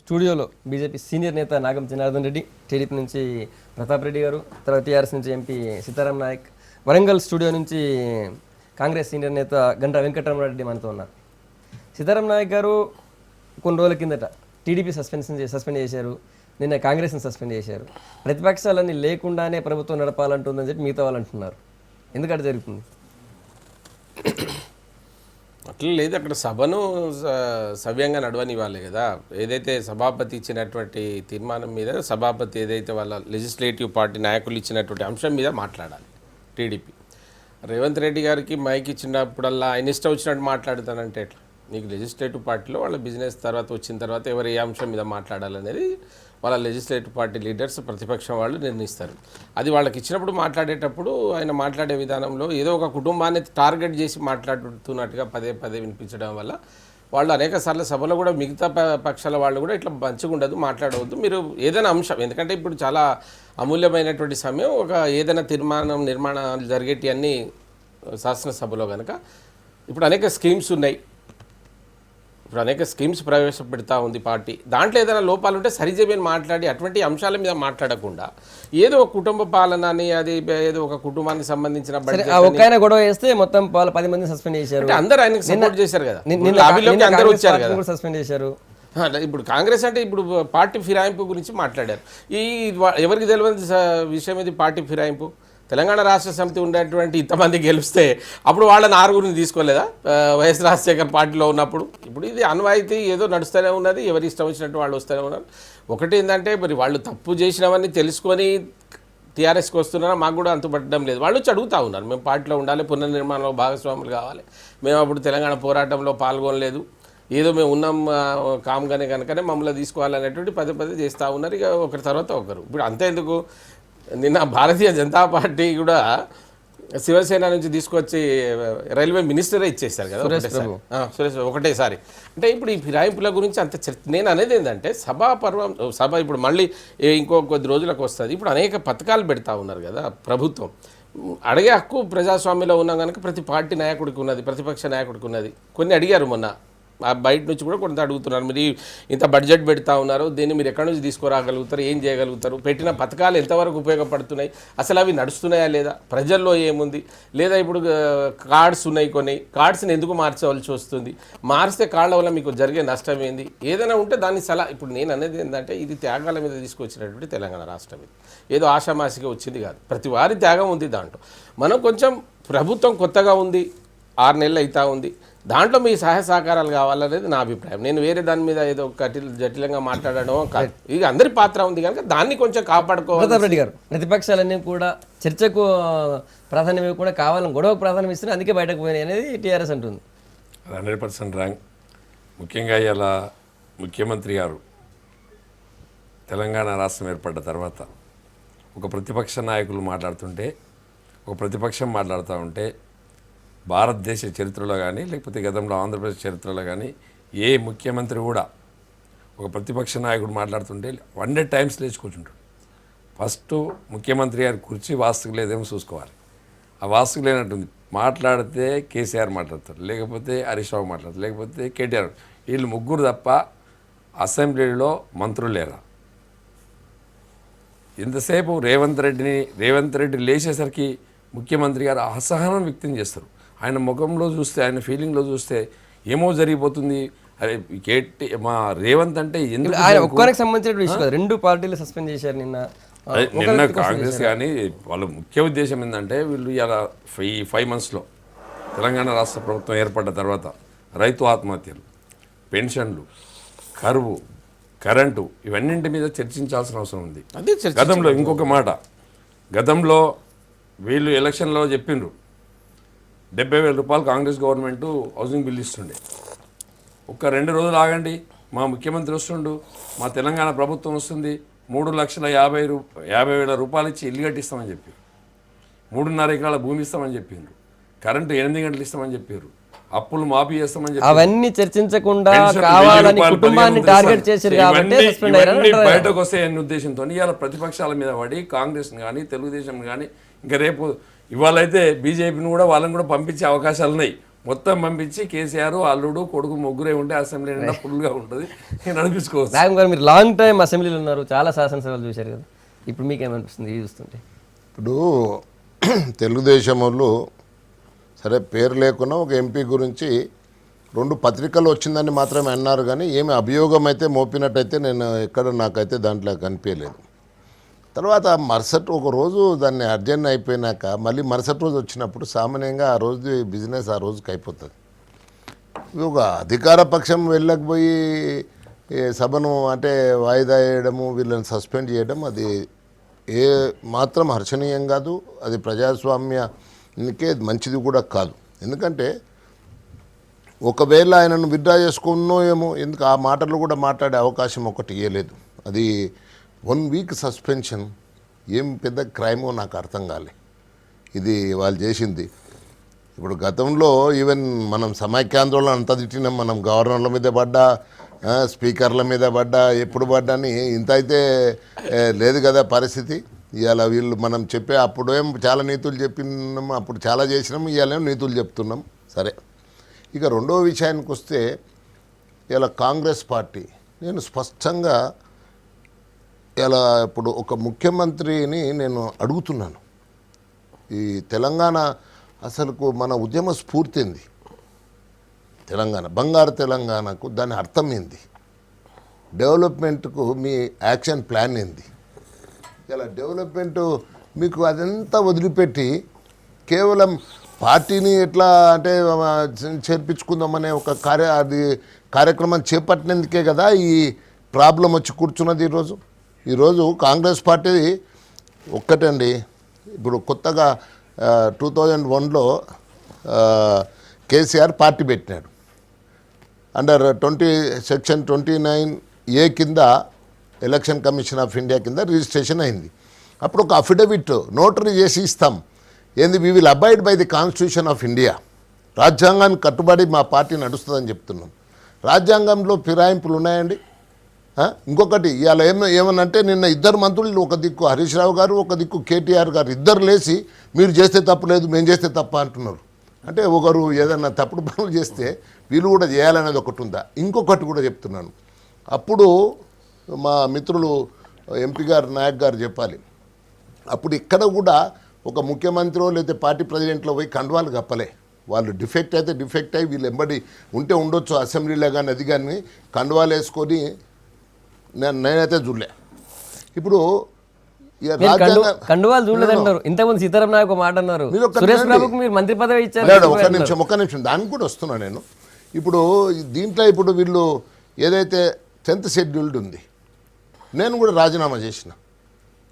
స్టూడియోలో BJP senior నేత Nagam Janardhan Reddy, TDP నుంచి ప్రతాప్ రెడ్డి గారు, తర్వాత టీఆర్ఎస్ నుంచి ఎంపీ సీతారాం నాయక్, వరంగల్ స్టూడియో నుంచి కాంగ్రెస్ సీనియర్ నేత గంటా వెంకటరమణారెడ్డి మనతో ఉన్నారు. సీతారాం నాయక్ గారు కొన్ని రోజుల కిందట టీడీపీ సస్పెండ్ చేశారు, నిన్న కాంగ్రెస్ని సస్పెండ్ చేశారు. ప్రతిపక్షాలన్నీ లేకుండానే ప్రభుత్వం నడపాలంటుందని చెప్పి మిగతా వాళ్ళు అంటున్నారు. ఎందుకంటే జరుగుతుంది అట్లా లేదు. అక్కడ సభను సవ్యంగా నడవనివ్వాలి కదా. ఏదైతే సభాపతి ఇచ్చినటువంటి తీర్మానం మీద సభాపతి ఏదైతే వాళ్ళ లెజిస్లేటివ్ పార్టీ నాయకులు ఇచ్చినటువంటి అంశం మీద మాట్లాడాలి. టీడీపీ రేవంత్ రెడ్డి గారికి మైక్ ఇచ్చినప్పుడల్లా ఆయన ఇష్టం వచ్చినట్టు మాట్లాడుతానంటే ఎట్లా? నీకు లెజిస్లేటివ్ పార్టీలో వాళ్ళ బిజినెస్ తర్వాత వచ్చిన తర్వాత ఎవరు ఏ అంశం మీద మాట్లాడాలనేది వాళ్ళ లెజిస్లేటివ్ పార్టీ లీడర్స్, ప్రతిపక్షం వాళ్ళు నిర్ణయిస్తారు. అది వాళ్ళకి ఇచ్చినప్పుడు మాట్లాడేటప్పుడు ఆయన మాట్లాడే విధానంలో ఏదో ఒక కుటుంబాన్ని టార్గెట్ చేసి మాట్లాడుతున్నట్టుగా పదే పదే వినిపించడం వల్ల వాళ్ళు అనేక సార్లు సభలో కూడా మిగతా పక్షాల వాళ్ళు కూడా ఇట్లా మంచిగా ఉండదు, మాట్లాడవద్దు మీరు ఏదైనా అంశం. ఎందుకంటే ఇప్పుడు చాలా అమూల్యమైనటువంటి సమయం. ఒక ఏదైనా నిర్మాణాలు జరిగేటి అన్నీ శాసనసభలో కనుక ఇప్పుడు అనేక స్కీమ్స్ ఉన్నాయి, ఇప్పుడు అనేక స్కీమ్స్ ప్రవేశపెడతా ఉంది పార్టీ. దాంట్లో ఏదైనా లోపాలు ఉంటే సరిచేయని మాట్లాడి అటువంటి అంశాల మీద మాట్లాడకుండా ఏదో ఒక కుటుంబ పాలన అని, అది ఏదో ఒక కుటుంబానికి సంబంధించిన ఒక గొడవ చేస్తే మొత్తం 10 మంది సస్పెండ్ చేశారు. అందరూ ఆయనకు సపోర్ట్ చేశారు కదా, అందరూ వచ్చారు కదా, సస్పెండ్ చేశారు. ఇప్పుడు కాంగ్రెస్ అంటే ఇప్పుడు పార్టీ ఫిరాయింపు గురించి మాట్లాడారు. ఎవరికి తెలియని విషయం ఇది పార్టీ ఫిరాయింపు. తెలంగాణ రాష్ట్ర సమితి ఉండేటువంటి ఇంతమంది గెలిస్తే అప్పుడు వాళ్ళని 6 తీసుకోలేదా వైఎస్ రాజశేఖర్ పార్టీలో ఉన్నప్పుడు? ఇప్పుడు ఇది అన్వాయితీ ఏదో నడుస్తూనే ఉన్నది, ఎవరి ఇష్టం వచ్చినట్టు వాళ్ళు వస్తూనే ఉన్నారు. ఒకటి ఏంటంటే మరి వాళ్ళు తప్పు చేసినవన్నీ తెలుసుకొని టీఆర్ఎస్కి వస్తున్నారా మాకు కూడా అంతుపట్టడం లేదు. వాళ్ళు వచ్చి అడుగుతూ ఉన్నారు, మేము పార్టీలో ఉండాలి, పునర్నిర్మాణంలో భాగస్వాములు కావాలి, మేము అప్పుడు తెలంగాణ పోరాటంలో పాల్గొనలేదు, ఏదో మేము ఉన్నాం కామ్గానే కనుకనే మమ్మల్ని తీసుకోవాలనేటువంటి పదే చేస్తూ ఉన్నారు. ఇక ఒకరి తర్వాత ఒకరు. ఇప్పుడు అంతేందుకు నిన్న భారతీయ జనతా పార్టీ కూడా శివసేన నుంచి తీసుకొచ్చి రైల్వే మినిస్టరే ఇచ్చేస్తారు కదా సురేష్ ఒకటేసారి. అంటే ఇప్పుడు ఈ ఫిరాయింపుల గురించి అంత నేను అనేది ఏంటంటే సభ ఇప్పుడు మళ్ళీ ఇంకో కొద్ది రోజులకు వస్తుంది. ఇప్పుడు అనేక పథకాలు పెడతా ఉన్నారు కదా ప్రభుత్వం. అడిగే హక్కు ప్రజాస్వామ్యంలో ఉన్నాం కనుక ప్రతి పార్టీ నాయకుడికి ఉన్నది, ప్రతిపక్ష నాయకుడికి ఉన్నది. కొన్ని అడిగారు మొన్న బయట నుంచి కూడా కొంత అడుగుతున్నారు, మీరు ఇంత బడ్జెట్ పెడతా ఉన్నారు, దీన్ని మీరు ఎక్కడి నుంచి తీసుకురాగలుగుతారు, ఏం చేయగలుగుతారు, పెట్టిన పథకాలు ఎంతవరకు ఉపయోగపడుతున్నాయి, అసలు అవి నడుస్తున్నాయా లేదా, ప్రజల్లో ఏముంది, లేదా ఇప్పుడు కార్డ్స్ ఉన్నాయి, కొన్ని కార్డ్స్ని ఎందుకు మార్చవలసి వస్తుంది, మారిస్తే కార్డుల వల్ల మీకు జరిగే నష్టం ఏంది, ఏదైనా ఉంటే దాన్ని ఇప్పుడు నేను అనేది ఏంటంటే ఇది త్యాగాల మీద తీసుకొచ్చినటువంటి తెలంగాణ రాష్ట్రం. ఇది ఏదో ఆషామాషిగా వచ్చింది కాదు, ప్రతి వారి త్యాగం ఉంది దాంట్లో. మనం కొంచెం ప్రభుత్వం కొత్తగా ఉంది, 6 నెలలు అవుతా ఉంది, దాంట్లో మీ సహాయ సహకారాలు కావాలనేది నా అభిప్రాయం. నేను వేరే దాని మీద ఏదో జటిలంగా మాట్లాడడం కాదు. ఇది అందరి పాత్ర ఉంది కనుక దాన్ని కొంచెం కాపాడుకోవాలి. ప్రతాప్ రెడ్డి గారు, ప్రతిపక్షాలన్నీ కూడా చర్చకు ప్రాధాన్యం కూడా కావాలని గొడవకు ప్రాధాన్యం ఇస్తున్నారు, అందుకే బయటకు పోయినాయి అనేది టీఆర్ఎస్ అంటుంది. 100% రాంగ్. ముఖ్యంగా ఇలా ముఖ్యమంత్రి గారు తెలంగాణ రాష్ట్రం ఏర్పడ్డ తర్వాత ఒక ప్రతిపక్ష నాయకులు మాట్లాడుతుంటే, ఒక ప్రతిపక్షం మాట్లాడుతూ ఉంటే భారతదేశ చరిత్రలో కానీ లేకపోతే గతంలో ఆంధ్రప్రదేశ్ చరిత్రలో కానీ ఏ ముఖ్యమంత్రి కూడా ఒక ప్రతిపక్ష నాయకుడు మాట్లాడుతుంటే 100 టైమ్స్ లేచి కూర్చుంటాడు. ఫస్ట్ ముఖ్యమంత్రి గారి కుర్చీ వాస్తుకు లేదేమో చూసుకోవాలి. ఆ వాస్తుకు లేనట్టుంది. మాట్లాడితే కేసీఆర్ మాట్లాడతారు, లేకపోతే హరీష్ రావు మాట్లాడతారు, లేకపోతే కేటీఆర్. వీళ్ళు ముగ్గురు తప్ప అసెంబ్లీలో మంత్రులు లేరా? ఎంతసేపు రేవంత్ రెడ్డి లేచేసరికి ముఖ్యమంత్రి గారు అసహనం వ్యక్తం చేస్తారు. ఆయన ముఖంలో చూస్తే, ఆయన ఫీలింగ్లో చూస్తే ఏమో జరిగిపోతుంది. అరే మా రేవంత్ అంటే ఎందుకు ఒక్కరికి సంబంధించిన విషయం, 2 పార్టీలు సస్పెండ్ చేశారు నిన్న కాంగ్రెస్. కానీ వాళ్ళ ముఖ్య ఉద్దేశం ఏంటంటే వీళ్ళు ఇలా 5 మంత్స్లో తెలంగాణ రాష్ట్ర ప్రభుత్వం ఏర్పడ్డ తర్వాత రైతు ఆత్మహత్యలు, పెన్షన్లు, కరువు, కరెంటు ఇవన్నింటి మీద చర్చించాల్సిన అవసరం ఉంది. గతంలో ఇంకొక మాట, గతంలో వీళ్ళు ఎలక్షన్లో చెప్పిండ్రు 70,000 రూపాయలు కాంగ్రెస్ గవర్నమెంటు హౌసింగ్ బిల్ ఇస్తుండే. ఒక్క 2 రోజులు ఆగండి, మా ముఖ్యమంత్రి వస్తుండు, మా తెలంగాణ ప్రభుత్వం వస్తుంది, 3,50,000 రూపాయలు ఇచ్చి ఇల్లు కట్టిస్తామని చెప్పారు. 3.5 ఎకరాల భూమి ఇస్తామని చెప్పిండ్రు. కరెంటు 8 గంటలు ఇస్తామని చెప్పారు. అప్పులు మాఫీ చేస్తామని చెప్పి అవన్నీ చర్చించకుండా కావాలని కుటుంబాన్ని టార్గెట్ చేశారు కాబట్టి సస్పెండ్ అయ్యారు. బయటకు వస్తే అనే ఉద్దేశంతో ఇవాళ ప్రతిపక్షాల మీద పడి కాంగ్రెస్ని కానీ తెలుగుదేశం కానీ ఇంకా రేపు ఇవాళ అయితే బీజేపీని కూడా వాళ్ళని కూడా పంపించే అవకాశాలు ఉన్నాయి. మొత్తం పంపించి కేసీఆర్ అల్లుడు కొడుకు ముగ్గురే ఉంటే అసెంబ్లీ నిండా ఫుల్గా ఉంటుంది నడిపించుకోవచ్చు. నాగం గారు మీరు లాంగ్ టైం అసెంబ్లీలో ఉన్నారు, చాలా శాసనసభలు చూశారు కదా, ఇప్పుడు మీకు ఏమనిపిస్తుంది ఇది చూస్తుంటే? ఇప్పుడు తెలుగుదేశం వాళ్ళు సరే పేరు లేకున్నా ఒక ఎంపీ గురించి 2 పత్రికలు వచ్చిందని మాత్రమే అన్నారు, కానీ ఏమి అభియోగం అయితే మోపినట్టయితే నేను ఎక్కడ నాకైతే దాంట్లో కనిపించలేదు. తర్వాత మరుసటి ఒక రోజు దాన్ని అర్జెంట్ అయిపోయినాక మళ్ళీ మరుసటి రోజు వచ్చినప్పుడు సామాన్యంగా ఆ రోజు బిజినెస్ ఆ రోజుకి అయిపోతుంది. ఒక అధికార పక్షం వెళ్ళకపోయి సభను అంటే వాయిదా వేయడము, వీళ్ళని సస్పెండ్ చేయడం అది ఏ మాత్రం హర్షణీయం కాదు, అది ప్రజాస్వామ్యానికే మంచిది కూడా కాదు. ఎందుకంటే ఒకవేళ ఆయనను విత్డ్రా చేసుకున్నో ఏమో, ఎందుకు ఆ మాటలు కూడా మాట్లాడే అవకాశం ఒకటి ఇవ్వలేదు. అది 1 వీక్ సస్పెన్షన్ ఏం పెద్ద క్రైమో నాకు అర్థం కాలే ఇది వాళ్ళు చేసింది. ఇప్పుడు గతంలో ఈవెన్ మనం సమైక్యాందోళన అంత తిట్టినాం, మనం గవర్నర్ల మీద పడ్డా స్పీకర్ల మీద పడ్డా ఎప్పుడు పడ్డా అని ఇంత అయితే లేదు కదా పరిస్థితి. ఇవాళ వీళ్ళు మనం చెప్పే అప్పుడేం చాలా నీతులు చెప్పినాం, అప్పుడు చాలా చేసినాం, ఇవాళ నీతులు చెప్తున్నాం. సరే, ఇక రెండో విషయానికి వస్తే ఇలా కాంగ్రెస్ పార్టీ నేను స్పష్టంగా ఇలా ఇప్పుడు ఒక ముఖ్యమంత్రిని నేను అడుగుతున్నాను, ఈ తెలంగాణ అసలుకు మన ఉద్యమ స్ఫూర్తి ఏంది, తెలంగాణ బంగారు తెలంగాణకు దాని అర్థం ఏంది, డెవలప్మెంట్కు మీ యాక్షన్ ప్లాన్ ఏంది? ఇలా డెవలప్మెంట్ మీకు అదంతా వదిలిపెట్టి కేవలం పార్టీని ఎట్లా అంటే చేర్పించుకుందామనే ఒక కార్యక్రమం చేపట్టినందుకే కదా ఈ ప్రాబ్లం వచ్చి కూర్చున్నది. ఈరోజు కాంగ్రెస్ పార్టీ ఒక్కటండి. ఇప్పుడు కొత్తగా 2001లో కేసీఆర్ పార్టీ పెట్టినాడు. అండర్ సెక్షన్ 29A కింద ఎలక్షన్ కమిషన్ ఆఫ్ ఇండియా కింద రిజిస్ట్రేషన్ అయింది. అప్పుడు ఒక అఫిడవిట్ నోటరీ చేసి ఇస్తాం, ఏంది we will abide by the constitution of India, రాజ్యాంగానికి కట్టుబడి మా పార్టీ నడుస్తుందని చెప్తున్నాం. రాజ్యాంగంలో ఫిరాయింపులు ఉన్నాయండి. ఇంకొకటి ఇవాళ ఏమనంటే నిన్న 2 మంత్రులు, ఒక దిక్కు హరీష్ రావు గారు, ఒక దిక్కు కేటీఆర్ గారు, ఇద్దరు లేచి మీరు చేస్తే తప్పు లేదు మేము చేస్తే తప్ప అంటున్నారు. అంటే ఒకరు ఏదన్నా తప్పుడు పనులు చేస్తే వీళ్ళు కూడా చేయాలనేది ఒకటి ఉందా? ఇంకొకటి కూడా చెప్తున్నాను, అప్పుడు మా మిత్రులు ఎంపీ గారు నాయక్ గారు చెప్పాలి, అప్పుడు ఇక్కడ కూడా ఒక ముఖ్యమంత్రి లేదా పార్టీ ప్రెసిడెంట్లో పోయి కండువాలు కప్పలే. వాళ్ళు డిఫెక్ట్ అయితే డిఫెక్ట్ అయ్యి వీళ్ళు ఎంబడి ఉంటే ఉండొచ్చు అసెంబ్లీలో కానీ అది కానీ కండువాలు వేసుకొని నేనైతే చూడలే. ఇప్పుడు కండువాలు చూడలేదంటారు. ఇంతకుముందు సీతారాం నాయక్ ఒక మాట అన్నారు, సురేష్ బాబుకు మీరు మంత్రి పదవి ఇచ్చారు. ఒక్క నిమిషం దానికి కూడా వస్తున్నా నేను. ఇప్పుడు దీంట్లో ఇప్పుడు వీళ్ళు ఏదైతే 10th షెడ్యూల్డ్ ఉంది, నేను కూడా రాజీనామా చేసిన,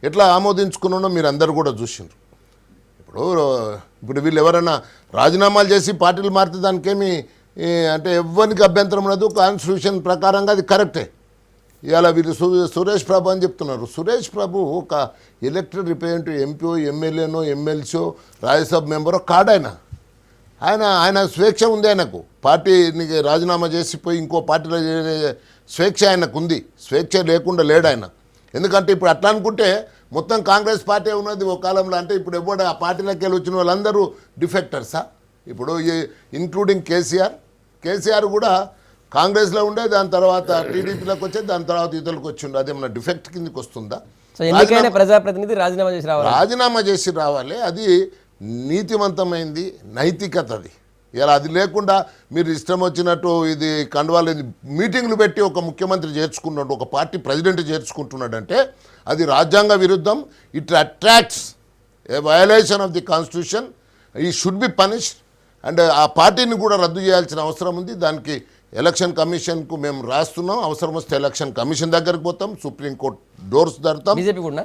ఎట్లా ఆమోదించుకున్నానో మీరు అందరు కూడా చూసిండ్రు. ఇప్పుడు వీళ్ళు ఎవరైనా రాజీనామాలు చేసి పార్టీలు మారితే దానికేమి అంటే ఎవరికి అభ్యంతరం ఉండదు, కాన్స్టిట్యూషన్ ప్రకారంగా అది కరెక్టే. ఇవాళ వీళ్ళు సురేష్ ప్రభు అని చెప్తున్నారు. సురేష్ ప్రభు ఒక ఎలక్టెడ్ రిప్రజెంటేటివ్, ఎంపీ, ఎమ్మెల్యేనో, ఎమ్మెల్సీఓ, రాజ్యసభ మెంబరో కాడైనా ఆయన స్వేచ్ఛ ఉంది. ఆయనకు పార్టీకి రాజీనామా చేసిపోయి ఇంకో పార్టీలో స్వేచ్ఛ ఆయనకు ఉంది, స్వేచ్ఛ లేకుండా లేడు ఆయన. ఎందుకంటే ఇప్పుడు అట్లా అనుకుంటే మొత్తం కాంగ్రెస్ పార్టీ ఉన్నది ఒక కాలంలో. అంటే ఇప్పుడు ఎవరు ఆ పార్టీలోకి వెళ్ళి వచ్చిన వాళ్ళందరూ డిఫెక్టర్సా? ఇప్పుడు ఇంక్లూడింగ్ కేసీఆర్ కూడా కాంగ్రెస్లో ఉండే, దాని తర్వాత టీడీపీలోకి వచ్చే, దాని తర్వాత ఇతరులకు వచ్చిండు. అదేమన్నా డిఫెక్ట్ కిందకి వస్తుందా? ప్రజాప్రతినిధి రాజీనామా చేసి రావాలి. అది నీతివంతమైంది, నైతికత. అది ఇలా అది లేకుండా మీరు ఇష్టం వచ్చినట్టు ఇది కండువాలు మీటింగ్లు పెట్టి ఒక ముఖ్యమంత్రి చేర్చుకున్నాడు, ఒక పార్టీ ప్రెసిడెంట్ చేర్చుకుంటున్నాడు అంటే అది రాజ్యాంగ విరుద్ధం. It attracts A violation of the constitution. ఈ షుడ్ బి పనిష్డ్. అండ్ ఆ పార్టీని కూడా రద్దు చేయాల్సిన అవసరం ఉంది. దానికి ఎలక్షన్ కమిషన్కు మేము రాస్తున్నాం. అవసరం వస్తే ఎలక్షన్ కమిషన్ దగ్గరికి పోతాం, సుప్రీంకోర్టు డోర్స్ దడతాం. బీజేపీ కూడా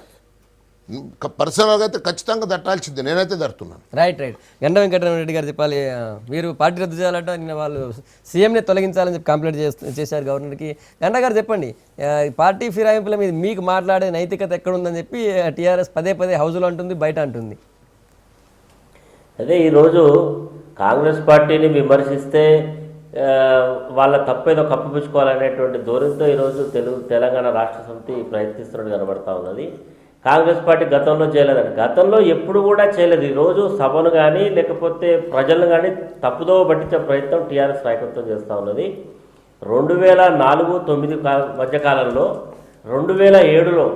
పర్సనల్గా అయితే ఖచ్చితంగా దట్టాల్సిందే, నేనైతే దడుతున్నాను. రైట్. గంట వెంకటరామరెడ్డి గారు చెప్పాలి, మీరు పార్టీ రద్దు చేయాలంటే నిన్న వాళ్ళు సీఎంని తొలగించాలని చెప్పి కంప్లైంట్ చేశారు గవర్నర్కి. గంట గారు చెప్పండి, పార్టీ ఫిరాయింపుల మీద మీకు మాట్లాడే నైతికత ఎక్కడుందని చెప్పి టీఆర్ఎస్ పదే హౌజ్లో అంటుంది, బయట అంటుంది. అదే ఈరోజు కాంగ్రెస్ పార్టీని విమర్శిస్తే వాళ్ళ తప్పేదో కప్పిపుచ్చుకోవాలనేటువంటి ధోరణితో ఈరోజు తెలంగాణ రాష్ట్ర సమితి ప్రయత్నిస్తున్నట్టు కనబడతా ఉన్నది. కాంగ్రెస్ పార్టీ గతంలో చేయలేదండి. గతంలో ఎప్పుడు కూడా చేయలేదు. ఈరోజు సభను కానీ లేకపోతే ప్రజలను కానీ తప్పుదో పట్టించే ప్రయత్నం టీఆర్ఎస్ నాయకత్వం చేస్తూ ఉన్నది. 2004-09 మధ్యకాలంలో 2007లో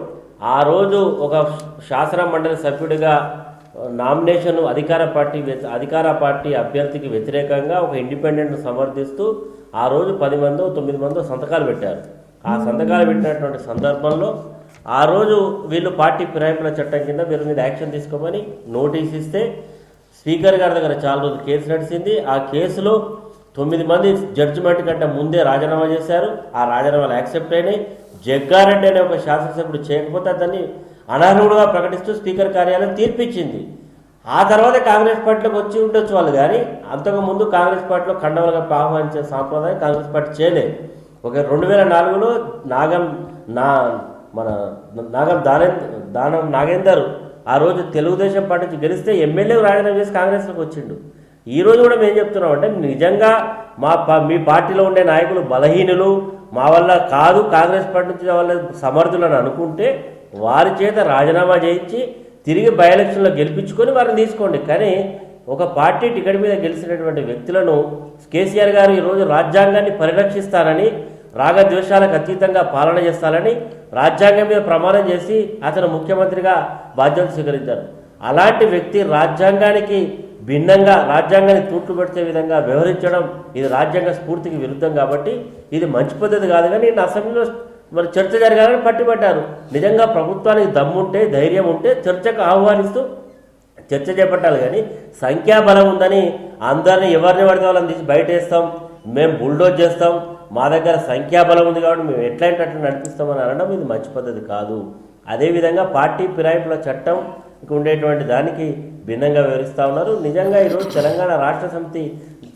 ఆ రోజు ఒక శాసన మండలి సభ్యుడిగా నామినేషన్ అధికార పార్టీ అభ్యర్థికి వ్యతిరేకంగా ఒక ఇండిపెండెంట్ సమర్థిస్తూ ఆ రోజు 10 మందో 9 మందో సంతకాలు పెట్టారు. ఆ సంతకాలు పెట్టినటువంటి సందర్భంలో ఆ రోజు వీళ్ళు పార్టీ ఫిరాయింపుల చట్టం కింద వీరి మీద యాక్షన్ తీసుకోమని నోటీస్ ఇస్తే స్పీకర్ గారి దగ్గర చాలా రోజులు కేసు నడిచింది. ఆ కేసులో 9 మంది జడ్జిమెంట్ కంటే ముందే రాజీనామా చేశారు. ఆ రాజీనామాలు యాక్సెప్ట్ అయినాయి. జగ్గారెడ్డి అనే ఒక శాసనసభ్యుడు చేయకపోతే దాన్ని అనర్హుడుగా ప్రకటిస్తూ స్పీకర్ కార్యాలయం తీర్పిచ్చింది. ఆ తర్వాత కాంగ్రెస్ పార్టీలోకి వచ్చి ఉండొచ్చు వాళ్ళు, కానీ అంతకుముందు కాంగ్రెస్ పార్టీలో కండవలుగా ఆహ్వానించే సాంప్రదాయం కాంగ్రెస్ పార్టీ చేయలేదు. ఒక 2004లో దానం నాగేందర్ ఆ రోజు తెలుగుదేశం పార్టీ నుంచి గెలిస్తే ఎమ్మెల్యే రాజీనామా చేసి కాంగ్రెస్లోకి వచ్చిండు. ఈ రోజు కూడా మేము చెప్తున్నాం అంటే నిజంగా మీ పార్టీలో ఉండే నాయకులు బలహీనులు, మా వల్ల కాదు కాంగ్రెస్ పార్టీ నుంచి వాళ్ళ సమర్థులను అనుకుంటే వారి చేత రాజీనామా చేయించి తిరిగి బై ఎలక్షన్లో గెలిపించుకొని వారిని తీసుకోండి. కానీ ఒక పార్టీ టికెట్ మీద గెలిచినటువంటి వ్యక్తులను కేసీఆర్ గారు ఈరోజు రాజ్యాంగాన్ని పరిరక్షిస్తారని, రాగద్వేషాలకు అతీతంగా పాలన చేస్తారని రాజ్యాంగం మీద ప్రమాణం చేసి అతను ముఖ్యమంత్రిగా బాధ్యత స్వీకరించారు. అలాంటి వ్యక్తి రాజ్యాంగానికి భిన్నంగా రాజ్యాంగాన్ని తూట్లు పెడితే విధంగా వ్యవహరించడం ఇది రాజ్యాంగ స్ఫూర్తికి విరుద్ధం. కాబట్టి ఇది మంచి పద్ధతి కాదు. కానీ అసెంబ్లీలో మరి చర్చ జరగాలని పట్టిపట్టారు. నిజంగా ప్రభుత్వానికి దమ్ముంటే ధైర్యం ఉంటే చర్చకు ఆహ్వానిస్తూ చర్చ చేపట్టాలి. కానీ సంఖ్యాబలం ఉందని అందరినీ ఎవరిని పడితే వాళ్ళని తీసి బయట వేస్తాం, మేము బుల్డోజ్ చేస్తాం, మా దగ్గర సంఖ్యాబలం ఉంది కాబట్టి మేము ఎట్లంటే అట్లా నడిపిస్తామని అనడం ఇది మంచి పద్ధతి కాదు. అదేవిధంగా పార్టీ ఫిరాయింపుల చట్టం ఉండేటువంటి దానికి భిన్నంగా వివరిస్తూ ఉన్నారు. నిజంగా ఈరోజు తెలంగాణ రాష్ట్ర సమితి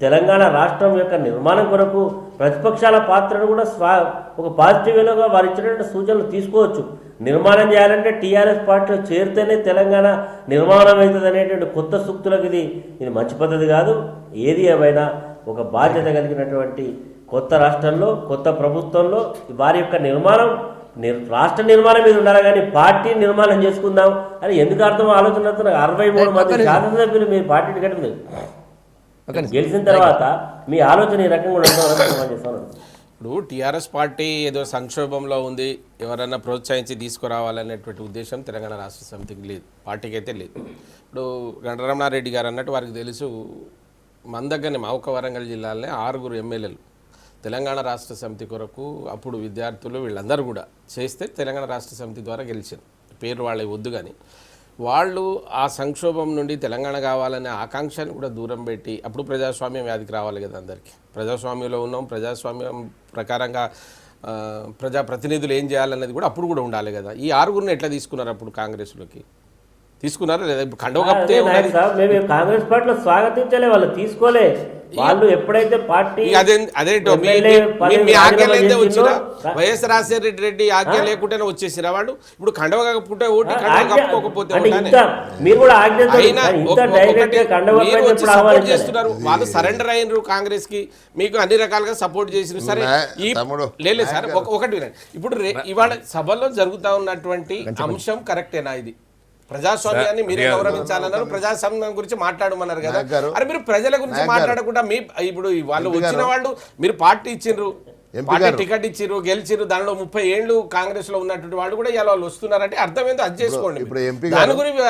తెలంగాణ రాష్ట్రం యొక్క నిర్మాణం కొరకు ప్రతిపక్షాల పాత్రను కూడా ఒక పాజిటివ్ వేలోగా వారు ఇచ్చినటువంటి సూచనలు తీసుకోవచ్చు. నిర్మాణం చేయాలంటే టీఆర్ఎస్ పార్టీలో చేరితేనే తెలంగాణ నిర్మాణం అవుతుంది అనేటువంటి కొత్త సూక్తులకు ఇది మంచి పద్ధతి కాదు. ఏది ఏమైనా ఒక బాధ్యత కలిగినటువంటి కొత్త రాష్ట్రంలో కొత్త ప్రభుత్వంలో వారి యొక్క నిర్మాణం రాష్ట్ర నిర్మాణం మీద ఉండాలి, కానీ పార్టీ నిర్మాణం చేసుకుందాం అని ఎందుకు అర్థం ఆలోచన 63 మంది శాసనసభ్యులు మీ పార్టీ టికెట్ మీద గెలిచిన తర్వాత మీ ఆలోచన ఈ రకంగా ఉండడం. ఇప్పుడు టీఆర్ఎస్ పార్టీ ఏదో సంక్షోభంలో ఉంది, ఎవరన్నా ప్రోత్సహించి తీసుకురావాలనేటువంటి ఉద్దేశం తెలంగాణ రాష్ట్ర సమితికి లేదు, పార్టీకి అయితే లేదు. ఇప్పుడు గంటరమణారెడ్డి గారు అన్నట్టు వారికి తెలుసు, మన దగ్గరనే మహబూబ్ వరంగల్ జిల్లాలోనే 6 ఎమ్మెల్యేలు తెలంగాణ రాష్ట్ర సమితి కొరకు అప్పుడు విద్యార్థులు వీళ్ళందరూ కూడా చేస్తే తెలంగాణ రాష్ట్ర సమితి ద్వారా గెలిచారు. పేరు వాళ్ళకి వద్దు, కానీ వాళ్ళు ఆ సంక్షోభం నుండి తెలంగాణ కావాలనే ఆకాంక్షను కూడా దూరం పెట్టి అప్పుడు ప్రజాస్వామ్యం వ్యాధికి రావాలి కదా, అందరికీ ప్రజాస్వామ్యంలో ఉన్నాం, ప్రజాస్వామ్యం ప్రకారంగా ప్రజాప్రతినిధులు ఏం చేయాలనేది కూడా అప్పుడు కూడా ఉండాలి కదా. ఈ 6 ఎట్లా తీసుకున్నారు అప్పుడు కాంగ్రెస్లోకి? తీసుకున్నారా లేదా? ఇప్పుడు కండవ కప్తే మేము కాంగ్రెస్ పార్టీలో స్వాగతించలే, వాళ్ళు తీసుకోలే. వాళ్ళు ఎప్పుడైతే పార్టీ వైఎస్ రాజశేఖర రెడ్డి ఆజ్ఞ లేకుండానే వచ్చేసిరా వాళ్ళు? ఇప్పుడు కండవ కప్పుకుంటే ఓటు కప్పుకోకపోతే సపోర్ట్ చేస్తున్నారు, వాళ్ళు సరెండర్ అయినరు కాంగ్రెస్ కి, మీకు అన్ని రకాలుగా సపోర్ట్ చేసిన. సరే లేదు సార్, ఒకటి వినండి. ఇప్పుడు ఇవాళ సభలో జరుగుతా ఉన్నటువంటి అంశం కరెక్టేనా? ఇది ప్రజాస్వామ్యాన్ని మీరే గౌరవించాలన్నారు, ప్రజాస్వామ్యం గురించి మాట్లాడమన్నారు కదా. అరే మీరు ప్రజల గురించి మాట్లాడకుండా ఇప్పుడు వాళ్ళు వచ్చిన వాళ్ళు మీరు పార్టీ ఇచ్చిండ్రు, పార్టీ టికెట్ ఇచ్చిర్రు, గెలిచిర్రు, దానిలో 30 ఏళ్ళు కాంగ్రెస్ లో ఉన్నటువంటి వాళ్ళు కూడా ఇలా వాళ్ళు వస్తున్నారంటే అర్థం ఏందో అది చేసుకోండి. దాని గురించి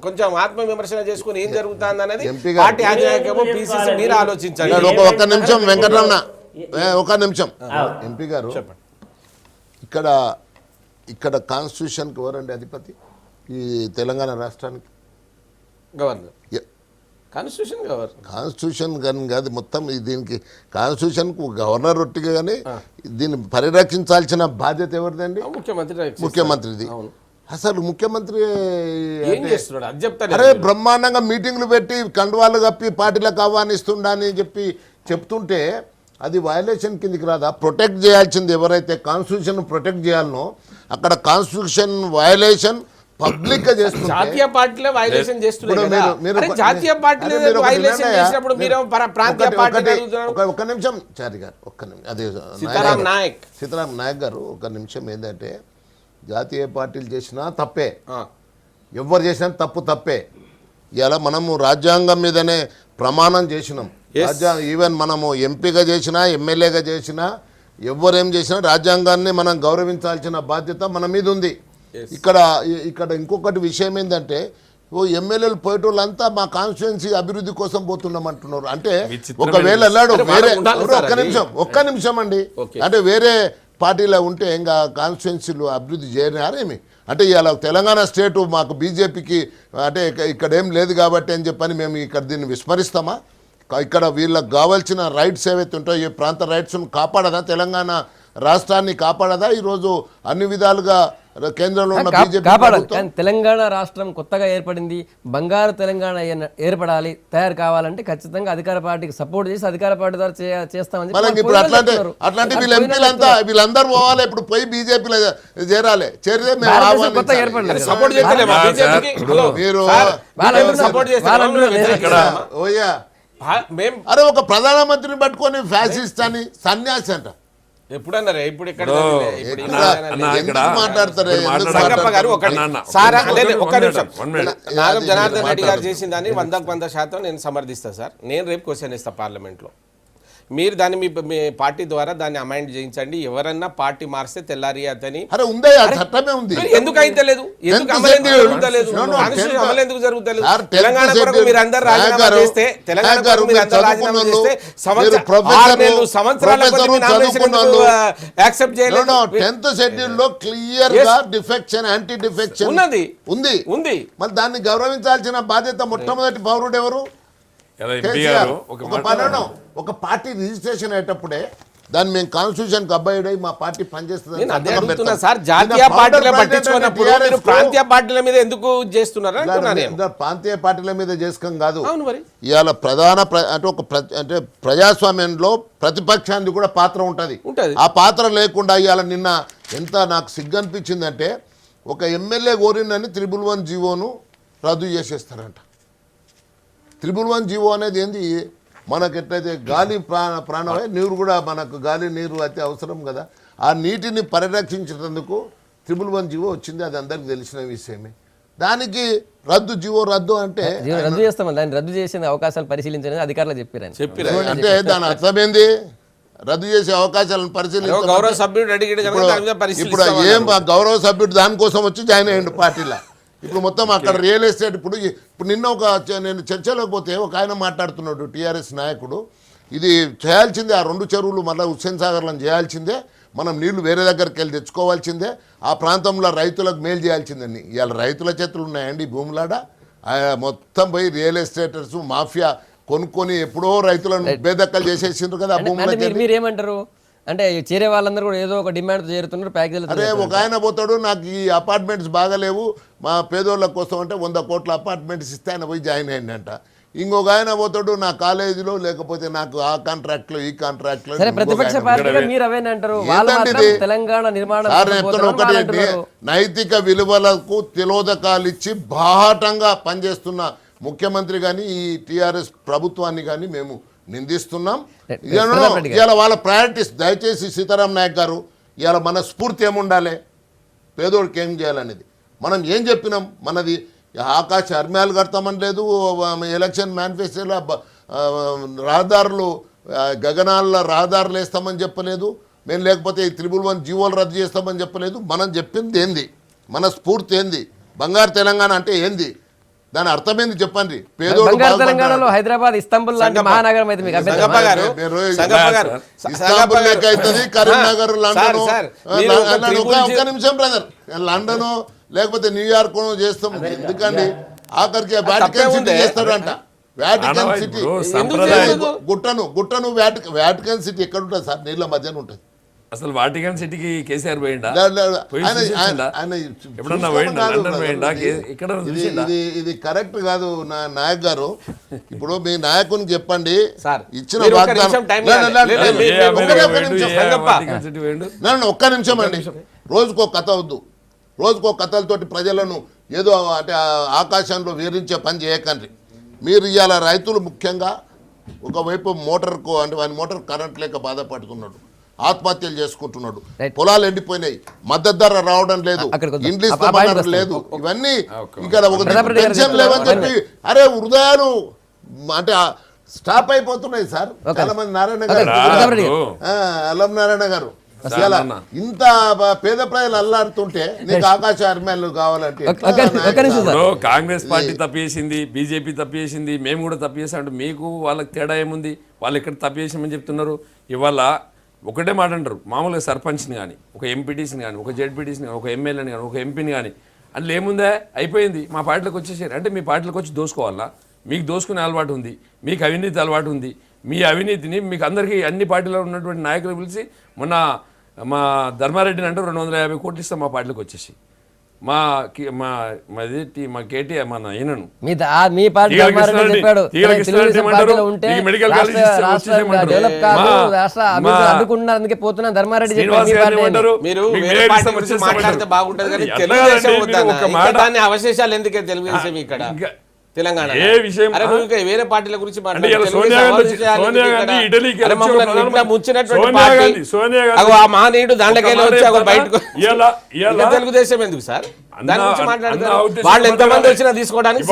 కొంచెం ఆత్మ విమర్శన చేసుకుని ఏం జరుగుతుంది అనేది పార్టీ అధినాయకమో పిసిసి మీరు ఆలోచించండి. ఒక నిమిషం వెంకటరమణ, ఒక నిమిషం. ఎంపీ గారు ఇక్కడ కాన్స్టిట్యూషన్కి ఎవరండి అధిపతి? ఈ తెలంగాణ రాష్ట్రానికి గవర్నర్. కాన్స్టిట్యూషన్ కానీ కాదు, మొత్తం దీనికి కాన్స్టిట్యూషన్కు గవర్నర్ ఒట్టిగా, కానీ దీన్ని పరిరక్షించాల్సిన బాధ్యత ఎవరిదండి? ముఖ్యమంత్రిది. అసలు ముఖ్యమంత్రి అరే బ్రహ్మాండంగా మీటింగ్లు పెట్టి కండువాలు కప్పి పార్టీలకు ఆహ్వానిస్తుండా అని చెప్తుంటే అది వయలేషన్ కిందికి రాదా? ప్రొటెక్ట్ చేయాల్సింది ఎవరైతే కాన్స్టిట్యూషన్ ప్రొటెక్ట్ చేయాలనో అక్కడ కాన్స్టిట్యూషన్ వయలేషన్ పబ్లిక్ గా చేస్తున్నారు. జాతీయ పార్టీలే వైలేషన్ చేస్తున్నారు. జాతీయ పార్టీలే వైలేషన్ చేసినప్పుడు మీరు ప్రాంతీయ పార్టీ ఒక్క నిమిషం చారి గారు, ఒక్క నిమిషం. అదే సీతారాం నాయక్ గారు, ఒక నిమిషం. ఏంటంటే జాతీయ పార్టీలు చేసినా తప్పే, ఆ. ఎవరు చేసినా తప్పే. ఇలా మనము రాజ్యాంగం మీదనే ప్రమాణం చేసినాం. ఈవెన్ మనము ఎంపీగా చేసినా ఎమ్మెల్యేగా చేసినా ఎవరేం చేసినా రాజ్యాంగాన్ని మనం గౌరవించాల్సిన బాధ్యత మన మీద ఉంది. ఇక్కడ ఇంకొకటి విషయం ఏంటంటే ఎమ్మెల్యేలు పోయేటోళ్ళంతా మా కాన్స్టిట్యున్సీ అభివృద్ధి కోసం పోతున్నాం అంటున్నారు. అంటే ఒకవేళ వెళ్ళాడు వేరే ఒక్క నిమిషం అండి, అంటే వేరే పార్టీలో ఉంటే ఇంకా కాన్స్టిట్యున్సీలు అభివృద్ధి చేయనారేమి? అంటే ఇవాళ తెలంగాణ స్టేటు మాకు బీజేపీకి అంటే ఇక్కడ ఏం లేదు కాబట్టి అని చెప్పని మేము ఇక్కడ దీన్ని విస్మరిస్తామా? ఇక్కడ వీళ్ళకి కావాల్సిన రైట్స్ ఏవైతే ఉంటాయో ఈ ప్రాంత రైట్స్ను కాపాడదా? తెలంగాణ రాష్ట్రాన్ని కాపాడదా? ఈరోజు అన్ని విధాలుగా కేంద్రంలో ఉన్న బీజేపీ కాపాడాలి. కానీ తెలంగాణ రాష్ట్రం కొత్తగా ఏర్పడింది, బంగారు తెలంగాణ ఏర్పడాలి, తయారు కావాలంటే ఖచ్చితంగా అధికార పార్టీకి సపోర్ట్ చేసి అధికార పార్టీ ద్వారా చేస్తామని మనం ఇప్పుడు అట్లాంటి వీళ్ళ ఎంపీలంతా వీళ్ళందరూ పోవాలి, ఇప్పుడు పోయి బీజేపీలో చేరాలి. చేరితే మేము కొత్తగా ఏర్పడలేదు. సపోర్ట్ చేస్తలేమా బీజేపీకి? మీరు సపోర్ట్ చేస్తారా? ఓయ్యా మేం అరే ఒక ప్రధానమంత్రిని పట్టుకొని ఫ్యాసిస్ట్ అని సన్యాసి అంట ఎప్పుడన్నారే? ఇప్పుడు ఇక్కడ మాట్లాడతారు సంగప్ప గారు ఒకటి సార్, ఒక్క నిమిషం. నాగం జనార్దన్ రెడ్డి గారు చేసిన దాన్ని 100% నేను సమర్థిస్తాను సార్. నేను రేపు క్వశ్చన్ ఇస్తాను పార్లమెంట్లో. మీరు దాన్ని మీ పార్టీ ద్వారా దాన్ని అమైండ్ చేయించండి. ఎవరన్నా పార్టీ మారిస్తే తెల్లారి అతని చట్టమే ఉంది. ఎందుకు అయితే లేదు? ఎందుకు అమలు ఎందుకు జరుగుతలేదు? అమలు ఎందుకు జరుగుతలేదు? తెలంగాణ కొరకు మీరు అందరు రాజీనామా చేస్తే, తెలంగాణ కొరకు మీరు అందరు రాజీనామా చేస్తే సంవత్సరాల యాక్సెప్ట్ చేయలేదు. 10th షెడ్యూల్ లో క్లియర్ గా డిఫెక్షన్ యాంటీ డిఫెక్షన్ ఉంది. మరి దాన్ని గౌరవించాల్సిన బాధ్యత మొట్టమొదటి పౌరుడు ఎవరు? ఒక పార్టీ రిజిస్ట్రేషన్ అయ్యేటప్పుడే దాన్ని మేము కాన్స్టిట్యూషన్ కి అబ్బాయి మా పార్టీ పనిచేస్తుంది. జాతీయ పార్టీల పట్టించుకున్నప్పుడు మీరు ప్రాంతీయ పార్టీల మీద ఎందుకు చేస్తున్నారు? ప్రాంతీయ పార్టీల మీద చేసుకోం కాదు. ఇవాళ అంటే ప్రజాస్వామ్యంలో ప్రతిపక్షానికి కూడా పాత్ర ఉంటుంది. ఆ పాత్ర లేకుండా ఇవాళ నిన్న ఎంత నాకు సిగ్గు అనిపించిందంటే ఒక ఎమ్మెల్యే కోరిందని 111 జీవోను రద్దు చేసేస్తారంట. 111 జీవో అనేది ఏంది? మనకు ఎట్లయితే గాలి ప్రాణమే, నీరు కూడా మనకు గాలి నీరు అయితే అవసరం కదా. ఆ నీటిని పరిరక్షించేందుకు 111 జీవో వచ్చింది, అది అందరికి తెలిసిన విషయమే. దానికి రద్దు అంటే రద్దు చేస్తామని దాన్ని రద్దు చేసే అవకాశాలు పరిశీలించాలని అధికారులు చెప్పారు. అంటే దాని అర్థమైంది రద్దు చేసే అవకాశాలను పరిశీలించారు. గౌరవ సభ్యుడు ఇప్పుడు ఏం గౌరవ సభ్యుడు దానికోసం వచ్చి జాయిన్ అయ్యండు పార్టీలో. ఇప్పుడు మొత్తం అక్కడ రియల్ ఎస్టేట్ ఇప్పుడు నిన్న నేను చర్చలోకి పోతే ఒక ఆయన మాట్లాడుతున్నాడు, టీఆర్ఎస్ నాయకుడు, ఇది చేయాల్సిందే, ఆ 2 చెరువులు మళ్ళీ హుస్సేన్ సాగర్లను చేయాల్సిందే, మనం నీళ్లు వేరే దగ్గరికి వెళ్ళి తెచ్చుకోవాల్సిందే, ఆ ప్రాంతంలో రైతులకు మేలు చేయాల్సిందని. ఇవాళ రైతుల చేతులు ఉన్నాయండి భూములాడ? మొత్తం పోయి రియల్ ఎస్టేటర్స్ మాఫియా కొనుక్కొని ఎప్పుడో రైతులను బేదక్కలు చేసేసిండ్రు కదా ఆ భూములకి. మీరేమంటారు? అంటే చేరే వాళ్ళందరూ కూడా ఏదో ఒక డిమాండ్ చేరుతున్నారు ప్యాకేజీలు. అరే ఒక ఆయన పోతాడు, నాకు ఈ అపార్ట్మెంట్స్ బాగలేవు మా పేదోళ్ళ కోసం అంటే 100 కోట్ల అపార్ట్మెంట్స్ ఇస్తే ఆయన పోయి జాయిన్ అయ్యిందంట. ఇంకొక ఆయన పోతాడు, నా కాలేజీలో లేకపోతే నాకు ఆ కాంట్రాక్ట్లో ఈ కాంట్రాక్ట్లో. ప్రతిపక్ష పార్టీగా మీరు అవేనంటారు. తెలంగాణ నిర్మాణం నైతిక విలువలకు తిలోదకాలు ఇచ్చి బాహాటంగా పనిచేస్తున్న ముఖ్యమంత్రి కానీ ఈ టీఆర్ఎస్ ప్రభుత్వాన్ని కానీ మేము నిందిస్తున్నాం. ఇవాళ వాళ్ళ ప్రయారిటీస్ దయచేసి సీతారాం నాయక్ గారు, ఇవాళ మన స్ఫూర్తి ఏముండాలి, పేదోడికి ఏం చేయాలనేది మనం ఏం చెప్పినాం. మనది ఆకాశ అర్మ్యాలు కడతామని లేదు, ఎలక్షన్ మేనిఫెస్టోలో రహదారులు గగనాల్లో రహదారులు వేస్తామని చెప్పలేదు మేము, లేకపోతే ఈ 111 జీవోలు రద్దు చేస్తామని చెప్పలేదు. మనం చెప్పింది ఏంది, మన స్ఫూర్తి ఏంది, బంగారు తెలంగాణ అంటే ఏంది, దాని అర్థమైంది చెప్పండి. తెలంగాణలో హైదరాబాద్ ఇస్తాంబుల్ లాంటి మహానగరం అయితే మీకు ఇస్తాంబుల్ లెక్క అవుతుంది, కరీంనగర్, లండన్, ఒక్క నిమిషం బ్రదర్, లండన్ లేకపోతే న్యూయార్క్ చేస్తాం. ఎందుకండి ఆఖరికి వాటికన్ సిటీ చేస్తాడంట. వాటికన్ సిటీ గుట్టను వాటికన్ సిటీ ఎక్కడ ఉంటుంది సార్? నీళ్ళ మధ్యన ఉంటుంది. అసలు వాటికన్ సిటీకి కేసీఆర్ పోయిండా? ఇది కరెక్ట్ కాదు నాయక్ గారు. ఇప్పుడు మీ నాయకుని చెప్పండి, ఇచ్చిన ఒక్క నిమిషం అండి. రోజుకో కథ వద్దు, రోజుకో కథలతోటి ప్రజలను ఏదో అంటే ఆకాశంలో వేరించే పని చేయకండి. మీరు ఇవాళ రైతులు ముఖ్యంగా ఒకవైపు మోటార్కు అంటే వాని మోటార్ కరెంట్ లేక బాధపడుతున్నాడు, ఆత్మహత్యలు చేసుకుంటున్నాడు, పొలాలు ఎండిపోయినాయి, మద్దతు ధర రావడం లేదు, అక్కడికి వద్దాం. ఇండ్లు ఆ ఇస్తామన్నారు పాయింట్కి లేదు, ఇవన్నీ ఇంకా ప్రతాప్ రెడ్డి గారు పెన్షన్ లేవని చెప్పి అరే హృదయాలు అంటే స్టాప్ అయిపోతున్నాయి సార్. చాలా మంది నారాయణ గారు, అల్లం నారాయణ గారు ఇలా ఇంత పేద ప్రజలు అల్లాడుతుంటే నీకు ఆకాశ అర్మేలు కావాలంటే కాంగ్రెస్ పార్టీ తప్పు చేసింది, బీజేపీ తప్పు చేసింది, మేము కూడా తప్పు చేసాం అంటే మీకు వాళ్ళకి తేడా ఏముంది? వాళ్ళు ఎక్కడ తప్పు చేసామని చెప్తున్నారు? ఇవాళ ఒకటే మాట అంటారు, మామూలుగా సర్పంచ్ని కానీ, ఒక ఎంపీటీసీని కానీ, ఒక జెడ్పీటీసీని కానీ, ఒక ఎమ్మెల్యేని కానీ, ఒక ఎంపీని కానీ, అందులో ఏముందా? అయిపోయింది, మా పార్టీలోకి వచ్చేసారు అంటే మీ పార్టీలోకి వచ్చి దోసుకోవాలా? మీకు దోసుకునే అలవాటు ఉంది, మీకు అవినీతి అలవాటు ఉంది. మీ అవినీతిని మీకు అందరికీ అన్ని పార్టీలో ఉన్నటువంటి నాయకులు పిలిచి మొన్న మా ధర్మారెడ్డిని అంటే 250 కోట్లు ఇస్తాం మా పార్టీలోకి వచ్చేసి మా కేటీఆర్ మన ఈయనను మీ పార్టీ ధర్మారెడ్డి చెప్పాడు, తెలుగుదేశం పార్టీలో ఉంటే డెవలప్ కాదు, రాష్ట్ర అభివృద్ధి అడ్డుకుంటున్నారు, అందుకే పోతున్నా ధర్మారెడ్డి చెప్పారు. మీరు వేరే పార్టీ గురించి మాట్లాడితే బాగుంటది కానీ తెలుగుదేశం వద్దన్న దాన్ని అవశేషాలు ఎందుకే తెలుగుదేశం ఇక్కడ తెలంగాణ ఏ విషయం వేరే పార్టీల గురించి మహనీయుడు దాంట్లోకి వచ్చి బయటకు తెలుగుదేశం ఎందుకు సార్? దాని గురించి మాట్లాడతారు. వాళ్ళు ఎంతమంది వచ్చినా తీసుకోవడానికి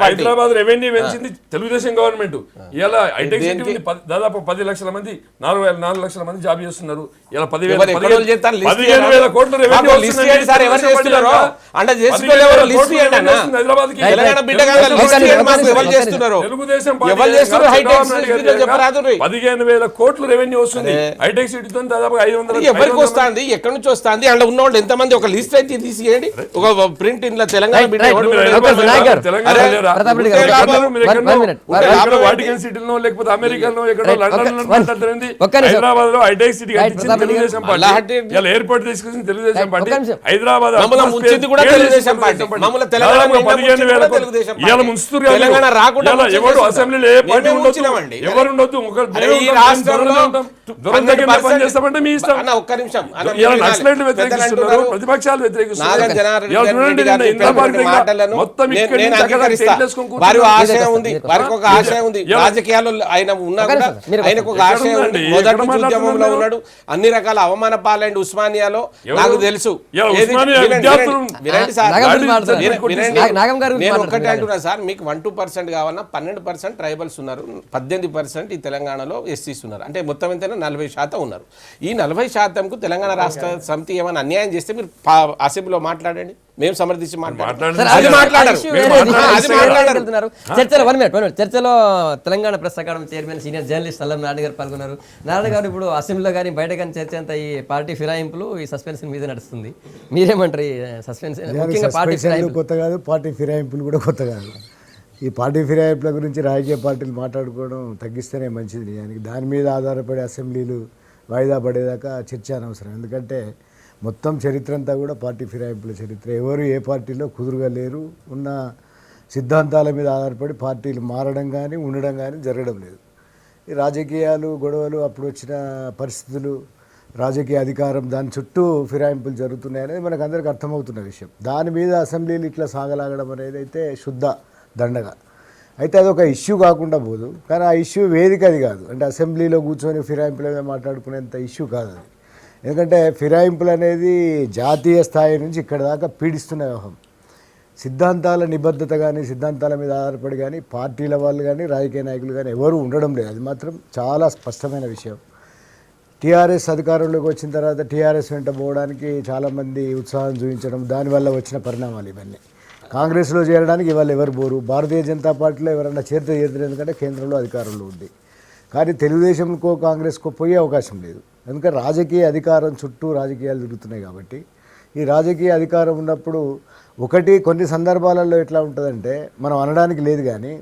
హైదరాబాద్ రెవెన్యూ పెంచింది తెలుగుదేశం గవర్నమెంట్. ఇలా హైటెక్ సిటీ దాదాపు 10 లక్షల మంది 4 లక్షల మంది జాబ్ చేస్తున్నారు. ఇలా 15,000 కోట్ల రెవెన్యూ తెలుగుదేశం 15,000 కోట్ల రెవెన్యూ వస్తుంది హైటెక్ సిటీతో. దాదాపు 500 ఎవరికి వస్తుంది, ఎక్కడి నుంచి వస్తుంది, అందులో ఉన్న వాళ్ళు ఎంతమంది ఒక లిస్ట్ అయితే తీసి ఒక ప్రింట్ ఇంట్లో తెలంగాణ వాటికన్ సిటీలో లేకపోతే అమెరికాలో ఎక్కడో లండన్ హైదరాబాద్ లో hi-tech city Telugu Desam party airport తీసుకొచ్చింది తెలుగుదేశం పార్టీ. హైదరాబాద్ ఎవరు అసెంబ్లీలో ఏ పార్టీ ఉండొచ్చు, ఎవరు ఉండొద్దు, చేస్తామంటే మీ ఇష్టం. ఒక్క నిమిషం, నక్సలైట్లు వ్యతిరేకిస్తున్నారు, ప్రతిపక్షాలు వ్యతిరేకిస్తున్నారు. వారి ఆశయం ఉంది, వారికి ఒక ఆశయం ఉంది. రాజకీయాల్లో ఆయన ఉన్నా కూడా ఆయనకు ఒక ఆశయం ఉంది. మొదటి ఉద్యమంలో ఉన్నాడు, అన్ని రకాల అవమాన పాలైంది ఉస్మానియాలో, నాకు తెలుసు. నేను ఒక్కటే అంటున్నా సార్, మీకు 1-2% కావాలన్నా 12% ట్రైబల్స్ ఉన్నారు, 18% ఈ తెలంగాణలో ఎస్సీస్ ఉన్నారు. అంటే మొత్తం ఎంతైనా 40% ఉన్నారు. ఈ 40%కు తెలంగాణ రాష్ట్ర సమితి ఏమైనా అన్యాయం చేస్తే మీరు అసెంబ్లీలో మాట్లాడండి, మేము సమర్థించి చర్చలో Telangana press academy chairman senior journalist అల్లం నారాయణ గారు పాల్గొన్నారు. నారాయణ గారు ఇప్పుడు అసెంబ్లీలో కానీ బయట కానీ చర్చ అంతా ఈ పార్టీ ఫిరాయింపులు, ఈ సస్పెన్షన్ మీద నడుస్తుంది. మీరేమంటారు? ఈ సస్పెన్షన్ ముఖ్యంగా పార్టీ ఫిరాయింపులు కొత్త కాదు, పార్టీ ఫిరాయింపులు కూడా కొత్త కాదు. ఈ పార్టీ ఫిరాయింపుల గురించి రాజకీయ పార్టీలు మాట్లాడుకోవడం తగ్గిస్తేనే మంచిది. నిజానికి దాని మీద ఆధారపడి అసెంబ్లీలు వాయిదా పడేదాకా చర్చ అనవసరం. ఎందుకంటే మొత్తం చరిత్ర అంతా కూడా పార్టీ ఫిరాయింపుల చరిత్ర. ఎవరు ఏ పార్టీలో కుదురుగా లేరు, ఉన్న సిద్ధాంతాల మీద ఆధారపడి పార్టీలు మారడం కానీ ఉండడం కానీ జరగడం లేదు. ఈ రాజకీయాలు గొడవలు, అప్పుడు వచ్చిన పరిస్థితులు, రాజకీయ అధికారం, దాని చుట్టూ ఫిరాయింపులు జరుగుతున్నాయి అనేది మనకు అందరికీ అర్థమవుతున్న విషయం. దాని మీద అసెంబ్లీలు ఇట్లా సాగలాగడం అనేది అయితే శుద్ధ దండగా. అయితే అది ఒక ఇష్యూ కాకుండా పోదు, కానీ ఆ ఇష్యూ వేదిక అది కాదు. అంటే అసెంబ్లీలో కూర్చొని ఫిరాయింపుల మీద మాట్లాడుకునేంత ఇష్యూ కాదు అది. ఎందుకంటే ఫిరాయింపులు అనేది జాతీయ స్థాయి నుంచి ఇక్కడ దాకా పీడిస్తున్న వ్యవహారం. సిద్ధాంతాల నిబద్ధత కానీ, సిద్ధాంతాల మీద ఆధారపడి కానీ పార్టీల వాళ్ళు కానీ రాజకీయ నాయకులు కానీ ఎవరు ఉండడం లేదు. అది మాత్రం చాలా స్పష్టమైన విషయం. టీఆర్ఎస్ అధికారంలోకి వచ్చిన తర్వాత టీఆర్ఎస్ వెంట పోవడానికి చాలామంది ఉత్సాహం చూపించడం, దానివల్ల వచ్చిన పరిణామాలు ఇవన్నీ. కాంగ్రెస్లో చేరడానికి ఇవాళ ఎవరు పోరు, భారతీయ జనతా పార్టీలో ఎవరన్నా చేరుతారు, ఎందుకంటే కేంద్రంలో అధికారంలో ఉంది. కానీ తెలుగుదేశంకో కాంగ్రెస్కో పోయే అవకాశం లేదు. ఎందుకంటే రాజకీయ అధికారం చుట్టూ రాజకీయాలు జరుగుతున్నాయి కాబట్టి. ఈ రాజకీయ అధికారం ఉన్నప్పుడు ఒకటి కొన్ని సందర్భాలలో ఎట్లా ఉంటుందంటే మనం అనడానికి లేదు, కానీ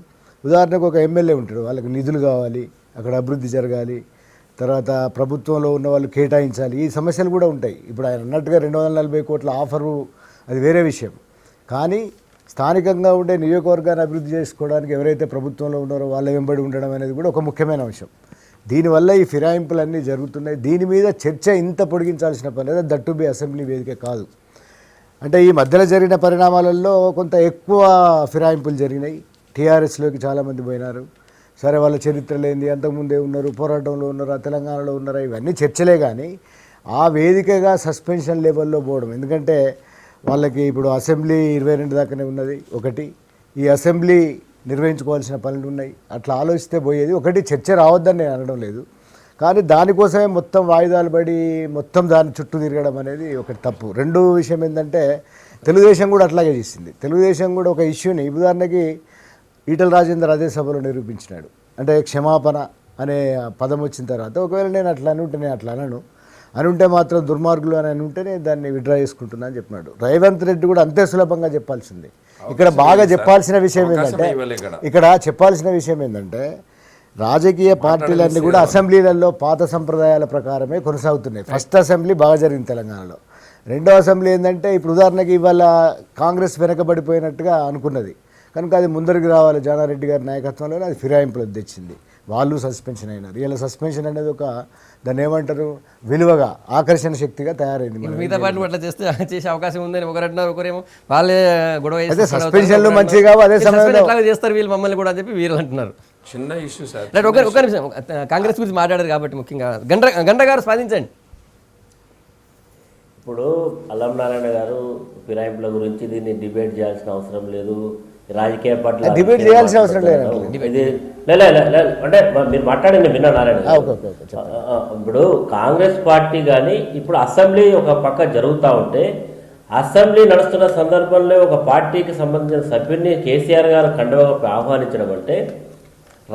ఉదాహరణకు ఒక ఎమ్మెల్యే ఉంటాడు, వాళ్ళకి నిధులు కావాలి, అక్కడ అభివృద్ధి జరగాలి, తర్వాత ప్రభుత్వంలో ఉన్న వాళ్ళు కేటాయించాలి, ఈ సమస్యలు కూడా ఉంటాయి. ఇప్పుడు ఆయన అన్నట్టుగా 240 కోట్ల ఆఫరు అది వేరే విషయం. కానీ స్థానికంగా ఉండే నియోజకవర్గాన్ని అభివృద్ధి చేసుకోవడానికి ఎవరైతే ప్రభుత్వంలో ఉన్నారో వాళ్ళ వెంబడి ఉండడం అనేది కూడా ఒక ముఖ్యమైన అంశం. దీనివల్ల ఈ ఫిరాయింపులన్నీ జరుగుతున్నాయి. దీని మీద చర్చ ఇంత పొడిగించాల్సిన పని లేదు, దట్ టు బి అసెంబ్లీ వేదిక కాదు. అంటే ఈ మధ్యలో జరిగిన పరిణామాలలో కొంత ఎక్కువ ఫిరాయింపులు జరిగినాయి. టీఆర్ఎస్లోకి చాలామంది పోయినారు, సరే వాళ్ళ చరిత్రలు ఏంది, అంతకుముందే ఉన్నారు, పోరాటంలో ఉన్నారా, తెలంగాణలో ఉన్నారా, ఇవన్నీ చర్చలే. కానీ ఆ వేదికగా సస్పెన్షన్ లెవెల్లో పోవడం, ఎందుకంటే వాళ్ళకి ఇప్పుడు అసెంబ్లీ 22 దాకానే ఉన్నది ఒకటి, ఈ అసెంబ్లీ నిర్వహించుకోవాల్సిన పనులు ఉన్నాయి. అట్లా ఆలోచిస్తే పోయేది ఒకటి. చర్చ రావద్దని నేను అనడం లేదు, కానీ దానికోసమే మొత్తం వాయిదాలు పడి మొత్తం దాని చుట్టూ తిరగడం అనేది ఒకటి తప్పు. రెండో విషయం ఏంటంటే తెలుగుదేశం కూడా అట్లాగే చేసింది. తెలుగుదేశం కూడా ఒక ఇష్యూని, ఉదాహరణకి ఈటల రాజేందర్ అదే సభలో నిరూపించినాడు. అంటే క్షమాపణ అనే పదం వచ్చిన తర్వాత ఒకవేళ నేను అట్లా అని ఉంటే, నేను అట్లా అని ఉంటే మాత్రం దుర్మార్గులు అని ఉంటేనే దాన్ని విడ్రా చేసుకుంటున్నా అని చెప్పినాడు. రేవంత్ రెడ్డి కూడా అంతే సులభంగా చెప్పాల్సింది. ఇక్కడ బాగా చెప్పాల్సిన విషయం ఏంటంటే, చెప్పాల్సిన విషయం ఏంటంటే రాజకీయ పార్టీలన్నీ కూడా అసెంబ్లీలలో పాత సంప్రదాయాల ప్రకారమే కొనసాగుతున్నాయి. ఫస్ట్ అసెంబ్లీ బాగా జరిగింది తెలంగాణలో. రెండో అసెంబ్లీ ఏంటంటే ఇప్పుడు ఉదాహరణకి ఇవాళ కాంగ్రెస్ వెనకబడిపోయినట్టుగా అనుకున్నది కనుక అది ముందరికి రావాలి. జానారెడ్డి గారి నాయకత్వంలోనే అది ఫిరాయింపులకు తెచ్చింది. వాళ్ళు సస్పెన్షన్ అయినారు. ఇలా సస్పెన్షన్ అనేది ఒక దాన్ని ఏమంటారు, విలువగా ఆకర్షణ శక్తిగా తయారైంది. మిగతా పార్టీలు అట్లా చేసే అవకాశం ఉందని ఒకరంటున్నారు, ఒకరేమో వాళ్ళే గొడవ అదే సస్పెన్షన్లు మంచిగా కావు, అదే సమయంలో ఎట్లా చేస్తారు వీళ్ళు మమ్మల్ని కూడా అని చెప్పి వీళ్ళు అంటున్నారు. చిన్న ఇష్యూ సార్. రైట్, ఒక నిమిషం. కాంగ్రెస్ గురించి మాట్లాడారు కాబట్టి ముఖ్యంగా గండ్ర గారు స్పందించండి. ఇప్పుడు అల్లం నారాయణ గారు ఫిరాయింపుల గురించి దీన్ని డిబేట్ చేయాల్సిన అవసరం లేదు, రాజకీయ పార్టీలు డిబేట్ చేయాల్సిన అవసరం లేదు. ఇది అంటే మీరు మాట్లాడింది విన్నా నారాయణ గారు. ఇప్పుడు కాంగ్రెస్ పార్టీ కానీ ఇప్పుడు అసెంబ్లీ ఒక పక్క జరుగుతూ ఉంటే, అసెంబ్లీ నడుస్తున్న సందర్భంలో ఒక పార్టీకి సంబంధించిన సభ్యుడిని కేసీఆర్ గారు కండువగా ఆహ్వానించడం అంటే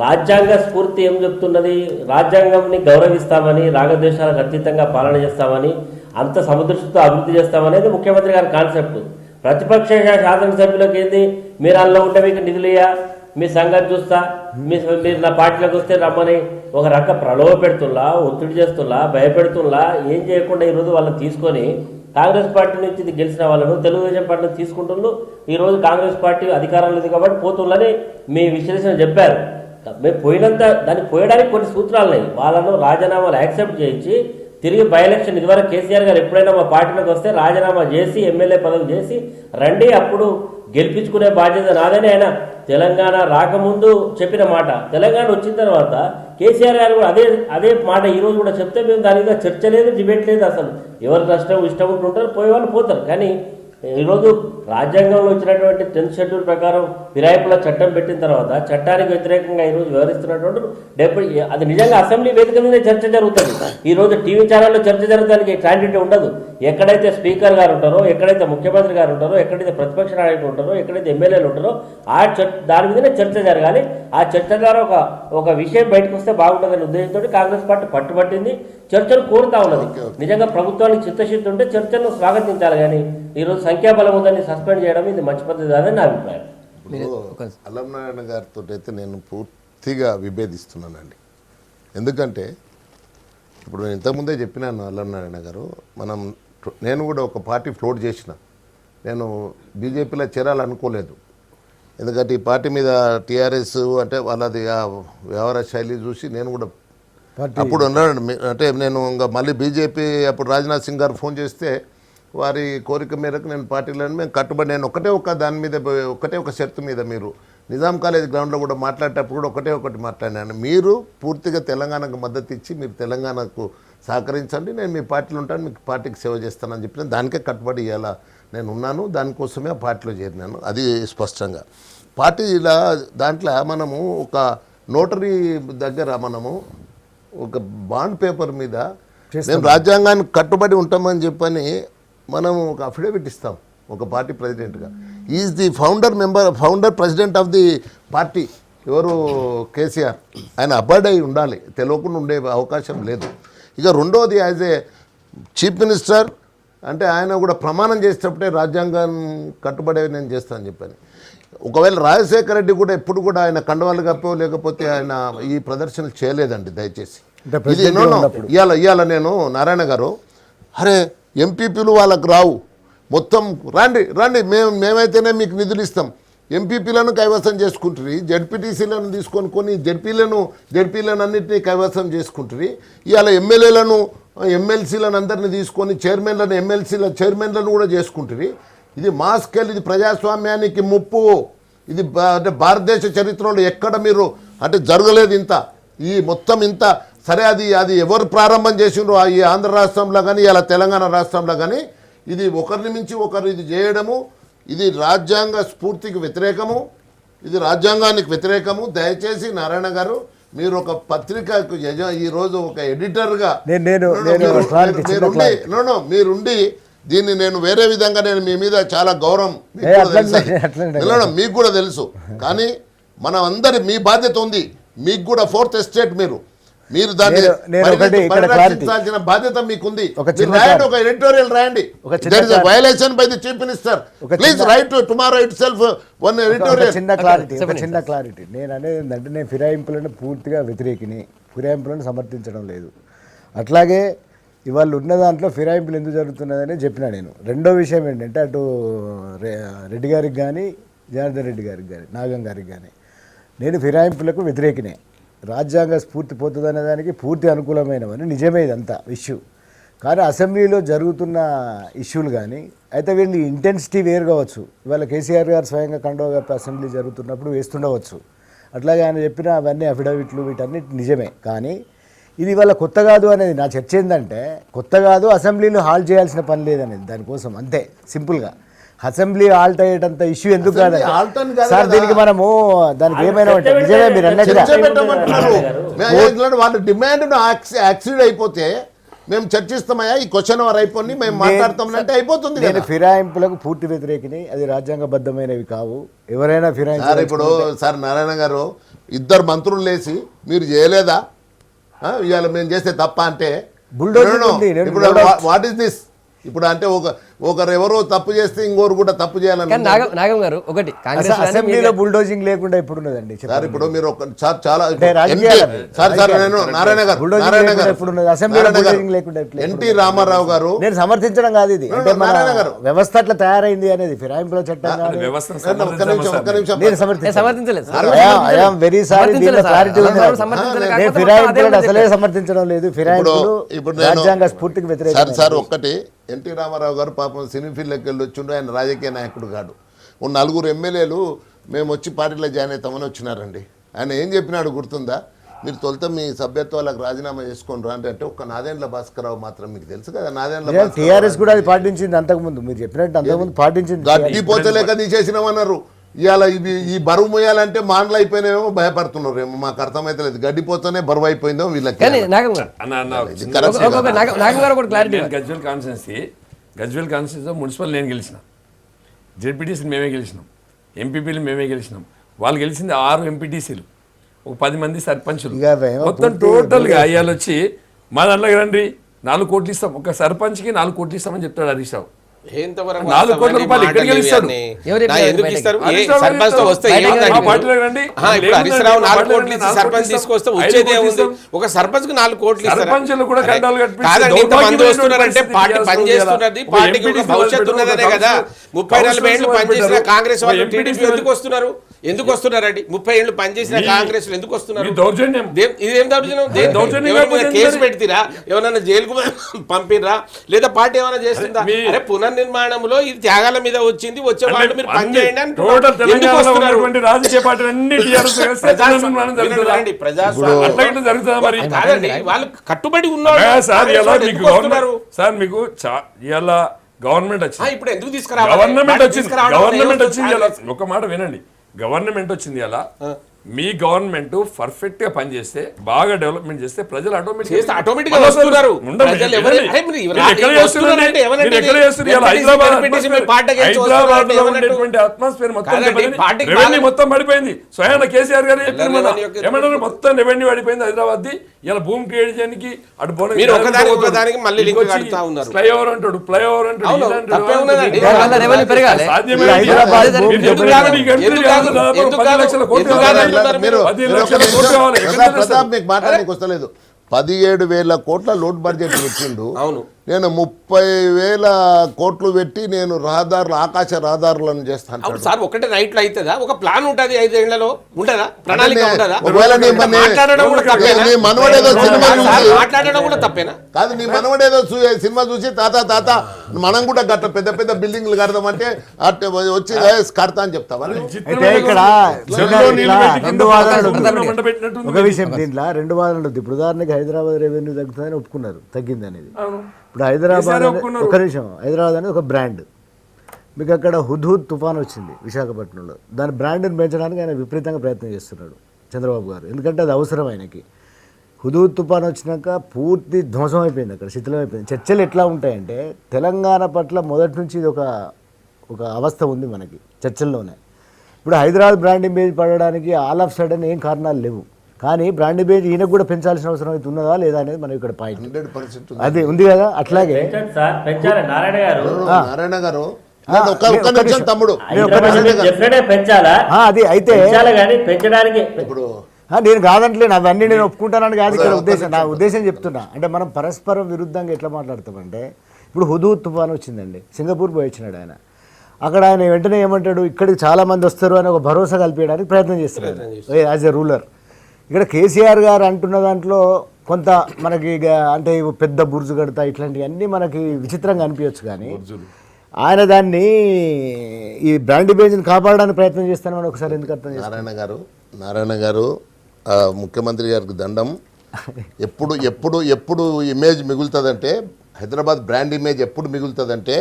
రాజ్యాంగ స్ఫూర్తి ఏం చెప్తున్నది? రాజ్యాంగంని గౌరవిస్తామని, రాగద్వేషాలకు అతీతంగా పాలన చేస్తామని, అంత సమదృష్టితో అభివృద్ధి చేస్తామనేది ముఖ్యమంత్రి గారి కాన్సెప్ట్. ప్రతిపక్ష శాసనసభ్యులకు ఏంది, మీరు అందులో ఉంటే మీకు నిధులయ్యా, మీ సంగతి చూస్తా, మీరు నా పార్టీలోకి వస్తే రమ్మని ఒక రక ప్రలోభ పెడుతున్నా, ఒత్తిడి చేస్తున్నా, భయపెడుతున్నా, ఏం చేయకుండా ఈరోజు వాళ్ళని తీసుకొని కాంగ్రెస్ పార్టీ నుంచి ఇది గెలిచిన వాళ్ళను తెలుగుదేశం పార్టీని తీసుకుంటున్నారు. ఈరోజు కాంగ్రెస్ పార్టీ అధికారం లేదు కాబట్టి పోతుందని మీ విశ్లేషణ చెప్పారు. మేము పోయినంత దాన్ని పోయడానికి కొన్ని సూత్రాలు ఉన్నాయి. వాళ్ళను రాజీనామాలు యాక్సెప్ట్ చేయించి తిరిగి బై ఎలక్షన్, ఇదివరకు కేసీఆర్ గారు ఎప్పుడైనా మా పార్టీలోకి వస్తే రాజీనామా చేసి ఎమ్మెల్యే పదవి చేసి రండి, అప్పుడు గెలిపించుకునే బాధ్యత నాదని ఆయన తెలంగాణ రాకముందు చెప్పిన మాట. తెలంగాణ వచ్చిన తర్వాత కేసీఆర్ గారు కూడా అదే మాట ఈరోజు కూడా చెప్తే మేము దాని మీద చర్చ లేదు, డిబేట్ లేదు. అసలు ఎవరికి ఇష్టం ఉంటుంటారు, పోయేవాళ్ళు పోతారు. కానీ ఈరోజు రాజ్యాంగంలో వచ్చినటువంటి 10th షెడ్యూల్ ప్రకారం ఫిరాయింపుల చట్టం పెట్టిన తర్వాత చట్టానికి వ్యతిరేకంగా ఈరోజు వ్యవహరిస్తున్నటువంటి అది నిజంగా అసెంబ్లీ వేదిక మీదే చర్చ జరుగుతుంది. ఈరోజు టీవీ ఛానల్లో చర్చ జరగడానికి క్లారిటీ ఉండదు. ఎక్కడైతే స్పీకర్ గారు ఉంటారో, ఎక్కడైతే ముఖ్యమంత్రి గారు ఉంటారో, ఎక్కడైతే ప్రతిపక్ష నాయకులు ఉంటారో, ఎక్కడైతే ఎమ్మెల్యేలు ఉంటారో దాని మీదనే చర్చ జరగాలి. ఆ చర్చ ద్వారా ఒక విషయం బయటకు వస్తే బాగుంటుందనే ఉద్దేశంతో కాంగ్రెస్ పార్టీ పట్టుబట్టింది, చర్చలు కోరుతా ఉన్నది. నిజంగా ప్రభుత్వానికి చిత్తశుద్ధి ఉంటే చర్చలను స్వాగతించాలి. కానీ ఈరోజు సంఖ్యాబలం ఉందని సస్పెండ్ చేయడం ఇది మంచి పద్ధతి కాదని నా అభిప్రాయం. అల్లం నారాయణ గారితో అయితే నేను పూర్తిగా విభేదిస్తున్నానండి. ఎందుకంటే ఇప్పుడు నేను ఇంతకుముందే చెప్పినాను, అల్లం నారాయణ గారు, నేను కూడా ఒక పార్టీ ఫ్లోట్ చేసిన, నేను బీజేపీలో చేరాలనుకోలేదు. ఎందుకంటే ఈ పార్టీ మీద టీఆర్ఎస్ అంటే వాళ్ళది వ్యవహార శైలి చూసి నేను కూడా అప్పుడు ఉన్నాను. అంటే నేను ఇంకా మళ్ళీ బీజేపీ అప్పుడు రాజ్నాథ్ సింగ్ గారు ఫోన్ చేస్తే వారి కోరిక మేరకు నేను పార్టీలను మేము కట్టుబడి, నేను దాని మీద ఒకటే ఒక షరతు మీద, మీరు నిజాం కాలేజ్ గ్రౌండ్లో కూడా మాట్లాడేటప్పుడు కూడా ఒకటి మాట్లాడినాను, మీరు పూర్తిగా తెలంగాణకు మద్దతు ఇచ్చి మీరు తెలంగాణకు సహకరించండి, నేను మీ పార్టీలో ఉంటాను, మీకు పార్టీకి సేవ చేస్తానని చెప్పిన దానికే కట్టుబడి ఇవ్వాలా నేను ఉన్నాను. దానికోసమే ఆ పార్టీలో చేరినాను. అది స్పష్టంగా పార్టీల దాంట్లో మనము ఒక నోటరీ దగ్గర మనము ఒక బాండ్ పేపర్ మీద మేము రాజ్యాంగానికి కట్టుబడి ఉంటామని చెప్పని మనం ఒక అఫిడవిట్ ఇస్తాం ఒక పార్టీ ప్రెసిడెంట్గా. Is the founder president of the party. ఎవరు? కేసీఆర్. ఆయన అబార్డ్ అయి ఉండాలి, తెలియకుండా ఉండే అవకాశం లేదు. ఇక రెండోది, యాజ్ ఏ చీఫ్ మినిస్టర్ అంటే ఆయన కూడా ప్రమాణం చేసేటప్పుడే రాజ్యాంగాన్ని కట్టుబడి నేను చేస్తానని చెప్పాను. ఒకవేళ రాజశేఖర రెడ్డి కూడా ఎప్పుడు కూడా ఆయన కండవాళ్ళు కప్పో లేకపోతే ఆయన ఈ ప్రదర్శనలు చేయలేదండి. దయచేసి ఇది ఇవాళ నేను నారాయణ గారు, అరే ఎంపీపీలు వాళ్ళకు రావు, మొత్తం రండి మేమైతేనే మీకు నిధులు ఇస్తాం, ఎంపీపీలను కైవసం చేసుకుంటుంది, జడ్పీటీసీలను తీసుకొని జడ్పీలను అన్నింటినీ కైవసం చేసుకుంటుంది. ఇవాళ ఎమ్మెల్యేలను ఎమ్మెల్సీలను అందరినీ తీసుకొని చైర్మన్లను ఎమ్మెల్సీల చైర్మన్లను కూడా చేసుకుంటుంది. ఇది మాస్కెల్, ఇది ప్రజాస్వామ్యానికి ముప్పు. ఇది అంటే భారతదేశ చరిత్రలో ఎక్కడ మీరు అంటే జరగలేదు ఇంత ఈ మొత్తం ఇంత సరే అది ఎవరు ప్రారంభం చేసిండ్రో ఈ ఆంధ్ర రాష్ట్రంలో కానీ ఇలా తెలంగాణ రాష్ట్రంలో కానీ ఇది ఒకరిని మించి ఒకరు ఇది చేయడము ఇది రాజ్యాంగ స్ఫూర్తికి వ్యతిరేకము ఇది రాజ్యాంగానికి వ్యతిరేకము. దయచేసి నారాయణ గారు మీరు ఒక పత్రికకు ఈరోజు ఒక ఎడిటర్గా మీరుండి దీన్ని నేను వేరే విధంగా నేను మీ మీద చాలా గౌరవం మీకు కూడా తెలుసు కానీ మనం అందరి మీ బాధ్యత ఉంది మీకు కూడా 4th ఎస్టేట్ మీరు దాన్ని పరిరక్షించాల్సిన బాధ్యత మీకుంది. రాయండి ఒక ఎడిటోరియల్ రాయండి violation by the chief minister please right tomorrow it self one editorial. చిన్న క్లారిటీ నేను అనేది ఏంటంటే నేను ఫిరాయింపులను పూర్తిగా వ్యతిరేకిని ఫిరాయింపులను సమర్థించడం లేదు. అట్లాగే ఇవాళ ఉన్న దాంట్లో ఫిరాయింపులు ఎందుకు జరుగుతున్నదని చెప్పినా నేను. రెండో విషయం ఏంటంటే అటు రెడ్డి గారికి కానీ జనార్దన్ రెడ్డి గారికి కానీ నాగం గారికి కానీ నేను ఫిరాయింపులకు వ్యతిరేకినే. రాజ్యాంగ స్ఫూర్తి పోతుందనే దానికి పూర్తి అనుకూలమైనవని నిజమే ఇదంతా ఇష్యూ. కానీ అసెంబ్లీలో జరుగుతున్న ఇష్యూలు కానీ అయితే వీళ్ళు ఇంటెన్సిటీ వేరు కావచ్చు. ఇవాళ కేసీఆర్ గారు స్వయంగా కండవ కప్పి అసెంబ్లీ జరుగుతున్నప్పుడు వేస్తుండవచ్చు. అట్లాగే ఆయన చెప్పిన అవన్నీ అఫిడవిట్లు వీటన్నిటి నిజమే. కానీ ఇది ఇవాళ కొత్త కాదు అనేది నా చర్చ ఏంటంటే కొత్త కాదు అసెంబ్లీలో హాల్ చేయాల్సిన పని లేదనేది దానికోసం అంతే సింపుల్గా. అసెంబ్లీ ఆల్ట్ అయ్యేటంత ఇష్యూ ఎందుకు కాదు సార్ దీనికి మనము దానికి ఏమైనా నిజమే మీరు అన్నట్టుగా వాళ్ళ డిమాండ్ యాక్సిడ్ అయిపోతే మేము చర్చిస్తామయ్యా ఈ క్వశ్చన్ అవర్ అయిపోయి మేము మాట్లాడతామంటే అయిపోతుంది. నేను ఫిరాయింపులకు పూర్తి వ్యతిరేకిని అది రాజ్యాంగబద్ధమైనవి కావు. ఎవరైనా ఫిరాయింపు ఇప్పుడు సార్ నారాయణ గారు 2 మంత్రులు లేచి మీరు చేయలేదా ఇవాళ మేము చేస్తే తప్ప అంటే ఇప్పుడు వాట్ ఈస్ దిస్ ఇప్పుడు అంటే ఒకరు ఎవరో తప్పు చేస్తే ఇంకోరు కూడా తప్పు చేయాలని నాగం గారు ఒకటి అసెంబ్లీలో బుల్డోజింగ్ లేకుండా ఇప్పుడు ఉన్నదండి సార్. ఇప్పుడు మీరు చాలా నేను నారాయణ గారు ఎన్టీ రామారావు గారు నేను సమర్థించడం కాదు ఇది అంటే నారాయణ గారు వ్యవస్థ అట్లా తయారైంది అనేది ఫిరాయింపుల చట్టం సమర్థించలేదు. వెరీ సారీ ఫిరాయింపులను అసలే సమర్థించడం లేదు. ఫిరాయింపులు రాజ్యాంగ స్ఫూర్తికి వ్యతిరేకం. సార్ ఒక్కటి ఎన్టీ రామారావు గారు పాపం సినీ ఫీల్డ్కి వెళ్ళి వచ్చిండు. ఆయన రాజకీయ నాయకుడు కాదు. 4 ఎమ్మెల్యేలు మేము వచ్చి పార్టీలో జాయిన్ అవుతామని వచ్చినారండి. ఆయన ఏం చెప్పినాడు గుర్తుందా? మీరు తొలుత మీ సభ్యత్వాలకు రాజీనామా చేసుకోండి అంటే ఒక్క నాదెండ్ల భాస్కరరావు మాత్రం మీకు తెలుసు కదా. నాదెండ్ల టీఆర్ఎస్ కూడా అది పాటించింది అంతకుముందు మీరు చెప్పినట్టు అంతకుముందు పాటించింది. గడ్డిపోతలేక తీసేసినామన్నారు. ఇవాళ ఈ బరువు మోయాలంటే మానలు అయిపోయినామేమో భయపడుతున్నారు ఏమో మాకు అర్థమైతలేదు. గడ్డిపోతేనే బరువు అయిపోయిందో వీళ్ళకి. గజ్వేల్ కాన్స్టిట్యూన్సీలో మున్సిపల్ నేను గెలిచిన, జెడ్పీటీసీలు మేమే గెలిచినాం, ఎంపీపీలు మేమే గెలిచినాం. వాళ్ళు గెలిచింది 6 ఎంపీటీసీలు, ఒక 10 మంది సర్పంచులు. మొత్తం టోటల్గా ఇవాళ వచ్చి మా దాంట్లోకి రండి 4 కోట్లు ఇస్తాం, ఒక సర్పంచ్కి 4 కోట్లు ఇస్తామని చెప్తాడు హరీష్ రావు. 4 కోట్ల రూపాయలు ఎక్కడికి గెలుస్తాడు? ఎందుకు ఇస్తారు? సర్పంచ్ తో వస్తే హరీష్ రావు 4 కోట్లు ఇచ్చి సర్పంచ్ తీసుకొస్తే వచ్చేదే ఉంది. ఒక సర్పంచ్ కు 4 కోట్లు కాదండి. ఇంతమంది వస్తున్నారంటే పార్టీ పనిచేస్తున్నది, పార్టీకి ఒక భవిష్యత్తు ఉన్నదనే కదా. 30-40 ఏళ్ళు పనిచేసిన కాంగ్రెస్ వాళ్ళు టీడీపీ ఎందుకు వస్తున్నారండి? 30 ఏళ్ళు పనిచేసిన కాంగ్రెస్ ఎందుకు వస్తున్నారు? ఇదేం దౌర్జన్యం? కేసు పెడతారా? ఎవరైనా జైలుకు పంపినరా? లేదా పార్టీ ఏమైనా చేస్తుందా? అరే పునర్నిర్మాణంలో ఇది త్యాగాల మీద వచ్చింది, వచ్చే వాళ్ళు మీరు పని చేయండి అని వాళ్ళు కట్టుబడి ఉన్నారు. సార్ మీకు గవర్నమెంట్ వచ్చింది, ఇప్పుడు ఎందుకు గవర్నమెంట్ వచ్చింది. ఒక మాట వినండి, గవర్నమెంట్ వచ్చింది అలా మీ గవర్నమెంట్ పర్ఫెక్ట్ గా పనిచేస్తే బాగా డెవలప్మెంట్ చేస్తే ప్రజలు ఆటోమేటిక్ గా వస్తున్నారు. మొత్తం పడిపోయింది. స్వయాన కేసీఆర్ గారు ఏమన్నారు, మొత్తం రెవెన్యూ పడిపోయింది హైదరాబాద్. ఇలా భూమి క్రియేట్ చేయడానికి అటు ఫ్లైఓవర్ అంటాడు, ఫ్లైఓవర్ అంటాడు. ప్రతాప్ మీకు మాట్లాడడానికి వస్తలేదు. 17,000 కోట్ల లోడ్ బడ్జెట్ పెట్టిండు. అవును, నేను 30,000 కోట్లు పెట్టి నేను రహదారులు ఆకాశ రహదారులను చేస్తాను. అవును సార్, ఒకటే నైట్లో అవుతుందా? ఒక ప్లాన్ ఉంటుంది 5 ఏళ్లలో ఉంటుందా? ప్రణాళిక ఉంటుందా? ఒకవేళ మాట్లాడడం కూడా తప్పేనా? నీ మనవడేదో సినిమా చూసి మాట్లాడడం కూడా తప్పేనా? కాదు, నీ మనవడేదో సినిమా చూసి తాత మనం కూడా గట్ట పెద్ద పెద్ద బిల్డింగ్లు కడదామంటే అట్టే వచ్చి కడతా అని చెప్తావా? అయితే ఇక్కడ రెండు వాదనలు ఉంది. ఒక విషయం దీంట్లో 2 వాదనలు ఉంది. ఇప్పుడు ఉదాహరణకి హైదరాబాద్ రెవెన్యూ తగ్గుతుందని ఒప్పుకున్నారు, తగ్గింది అనేది. ఇప్పుడు హైదరాబాద్ ఒక నిమిషం, హైదరాబాద్ అనేది ఒక బ్రాండ్. మీకు అక్కడ హుద్హుద్ తుఫాన్ వచ్చింది విశాఖపట్నంలో, దాని బ్రాండ్ని పెంచడానికి ఆయన విపరీతంగా ప్రయత్నం చేస్తున్నాడు చంద్రబాబు గారు, ఎందుకంటే అది అవసరం ఆయనకి. హుదూద్ తుఫాన్ వచ్చినాక పూర్తి ధ్వంసం అయిపోయింది, అక్కడ శిథిలం అయిపోయింది. చర్చలు ఎట్లా ఉంటాయంటే తెలంగాణ పట్ల మొదటి నుంచి ఇది ఒక అవస్థ ఉంది మనకి చర్చల్లోనే. ఇప్పుడు హైదరాబాద్ బ్రాండ్ ఇమేజ్ పడడానికి ఆల్ ఆఫ్ సడన్ ఏం కారణాలు లేవు, కానీ బ్రాండ్ ఇమేజ్ ఈయనకు కూడా పెంచాల్సిన అవసరం అయితే ఉన్నదా లేదా అనేది మనం ఇక్కడ పాయింట్ 100% అది ఉంది కదా. అట్లాగే పెంచండి సార్, పెంచాలి. నారాయణ గారు నారాయణ గారు ఒక్క నిమిషం తమ్ముడు, డెఫినెట్ గా పెంచాలా? అది అయితే పెంచాలి, కానీ పెంచడానికి ఇప్పుడు నేను కాదంటలేను, అవన్నీ నేను ఒప్పుకుంటానని కాదు ఇక్కడ ఉద్దేశం. నా ఉద్దేశం చెప్తున్నా, అంటే మనం పరస్పరం విరుద్ధంగా ఎట్లా మాట్లాడతామంటే ఇప్పుడు హుదూద్ తుఫాన్ వచ్చిందండి, సింగపూర్ పోయి వచ్చినాడు ఆయన. అక్కడ ఆయన వెంటనే ఏమంటాడు, ఇక్కడికి చాలా మంది వస్తారు అని ఒక భరోసా కల్పించడానికి ప్రయత్నం చేస్తున్నాడు యాజ్ ఎ రూలర్. ఇక్కడ కేసీఆర్ గారు అంటున్న దాంట్లో కొంత మనకి అంటే పెద్ద బుర్జు కడతా ఇట్లాంటివన్నీ మనకి విచిత్రంగా అనిపించచ్చు, కానీ ఆయన దాన్ని ఈ బ్రాండ్ ఇమేజ్ని కాపాడడానికి ప్రయత్నం చేస్తానని ఒకసారి ఎందుకు అర్థం చేస్తారు? నారాయణ గారు ముఖ్యమంత్రి గారికి దండం. ఎప్పుడు ఇమేజ్ మిగులుతుందంటే, హైదరాబాద్ బ్రాండ్ ఇమేజ్ ఎప్పుడు మిగులుతుందంటే,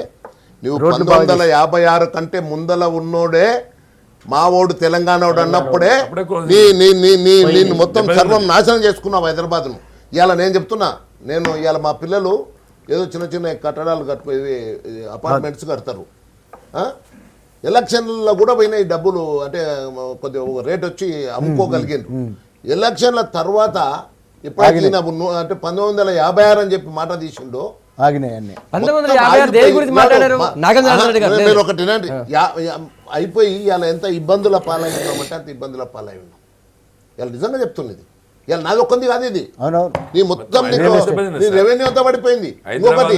నువ్వు 1956 కంటే ముందల ఉన్నోడే మావోడు తెలంగాణోడు అన్నప్పుడే నేను మొత్తం సర్వం నాశనం చేసుకున్నావు హైదరాబాద్ను. ఇవాళ నేను చెప్తున్నా, నేను ఇవాళ మా పిల్లలు ఏదో చిన్న చిన్న కట్టడాలు అపార్ట్మెంట్స్ కడతారు. ఎలక్షన్లలో కూడా పోయినాయి డబ్బులు, అంటే కొద్దిగా రేట్ వచ్చి అమ్ముకోగలిగింది. ఎలక్షన్ల తర్వాత ఎప్పుడైనా అంటే 1956 అని చెప్పి మాట తీసిండో మీరు ఒకటి అయిపోయి ఇలా ఎంత ఇబ్బందుల పాలై ఉన్నామంటే అంత ఇబ్బందుల పాలై ఉన్నాం. ఇలా నిజంగా చెప్తున్నది, ఇలా నాది ఒక్కంది కాదు, ఇది నీ మొత్తం నీ రెవెన్యూ అంతా పడిపోయింది. ఇంకొకటి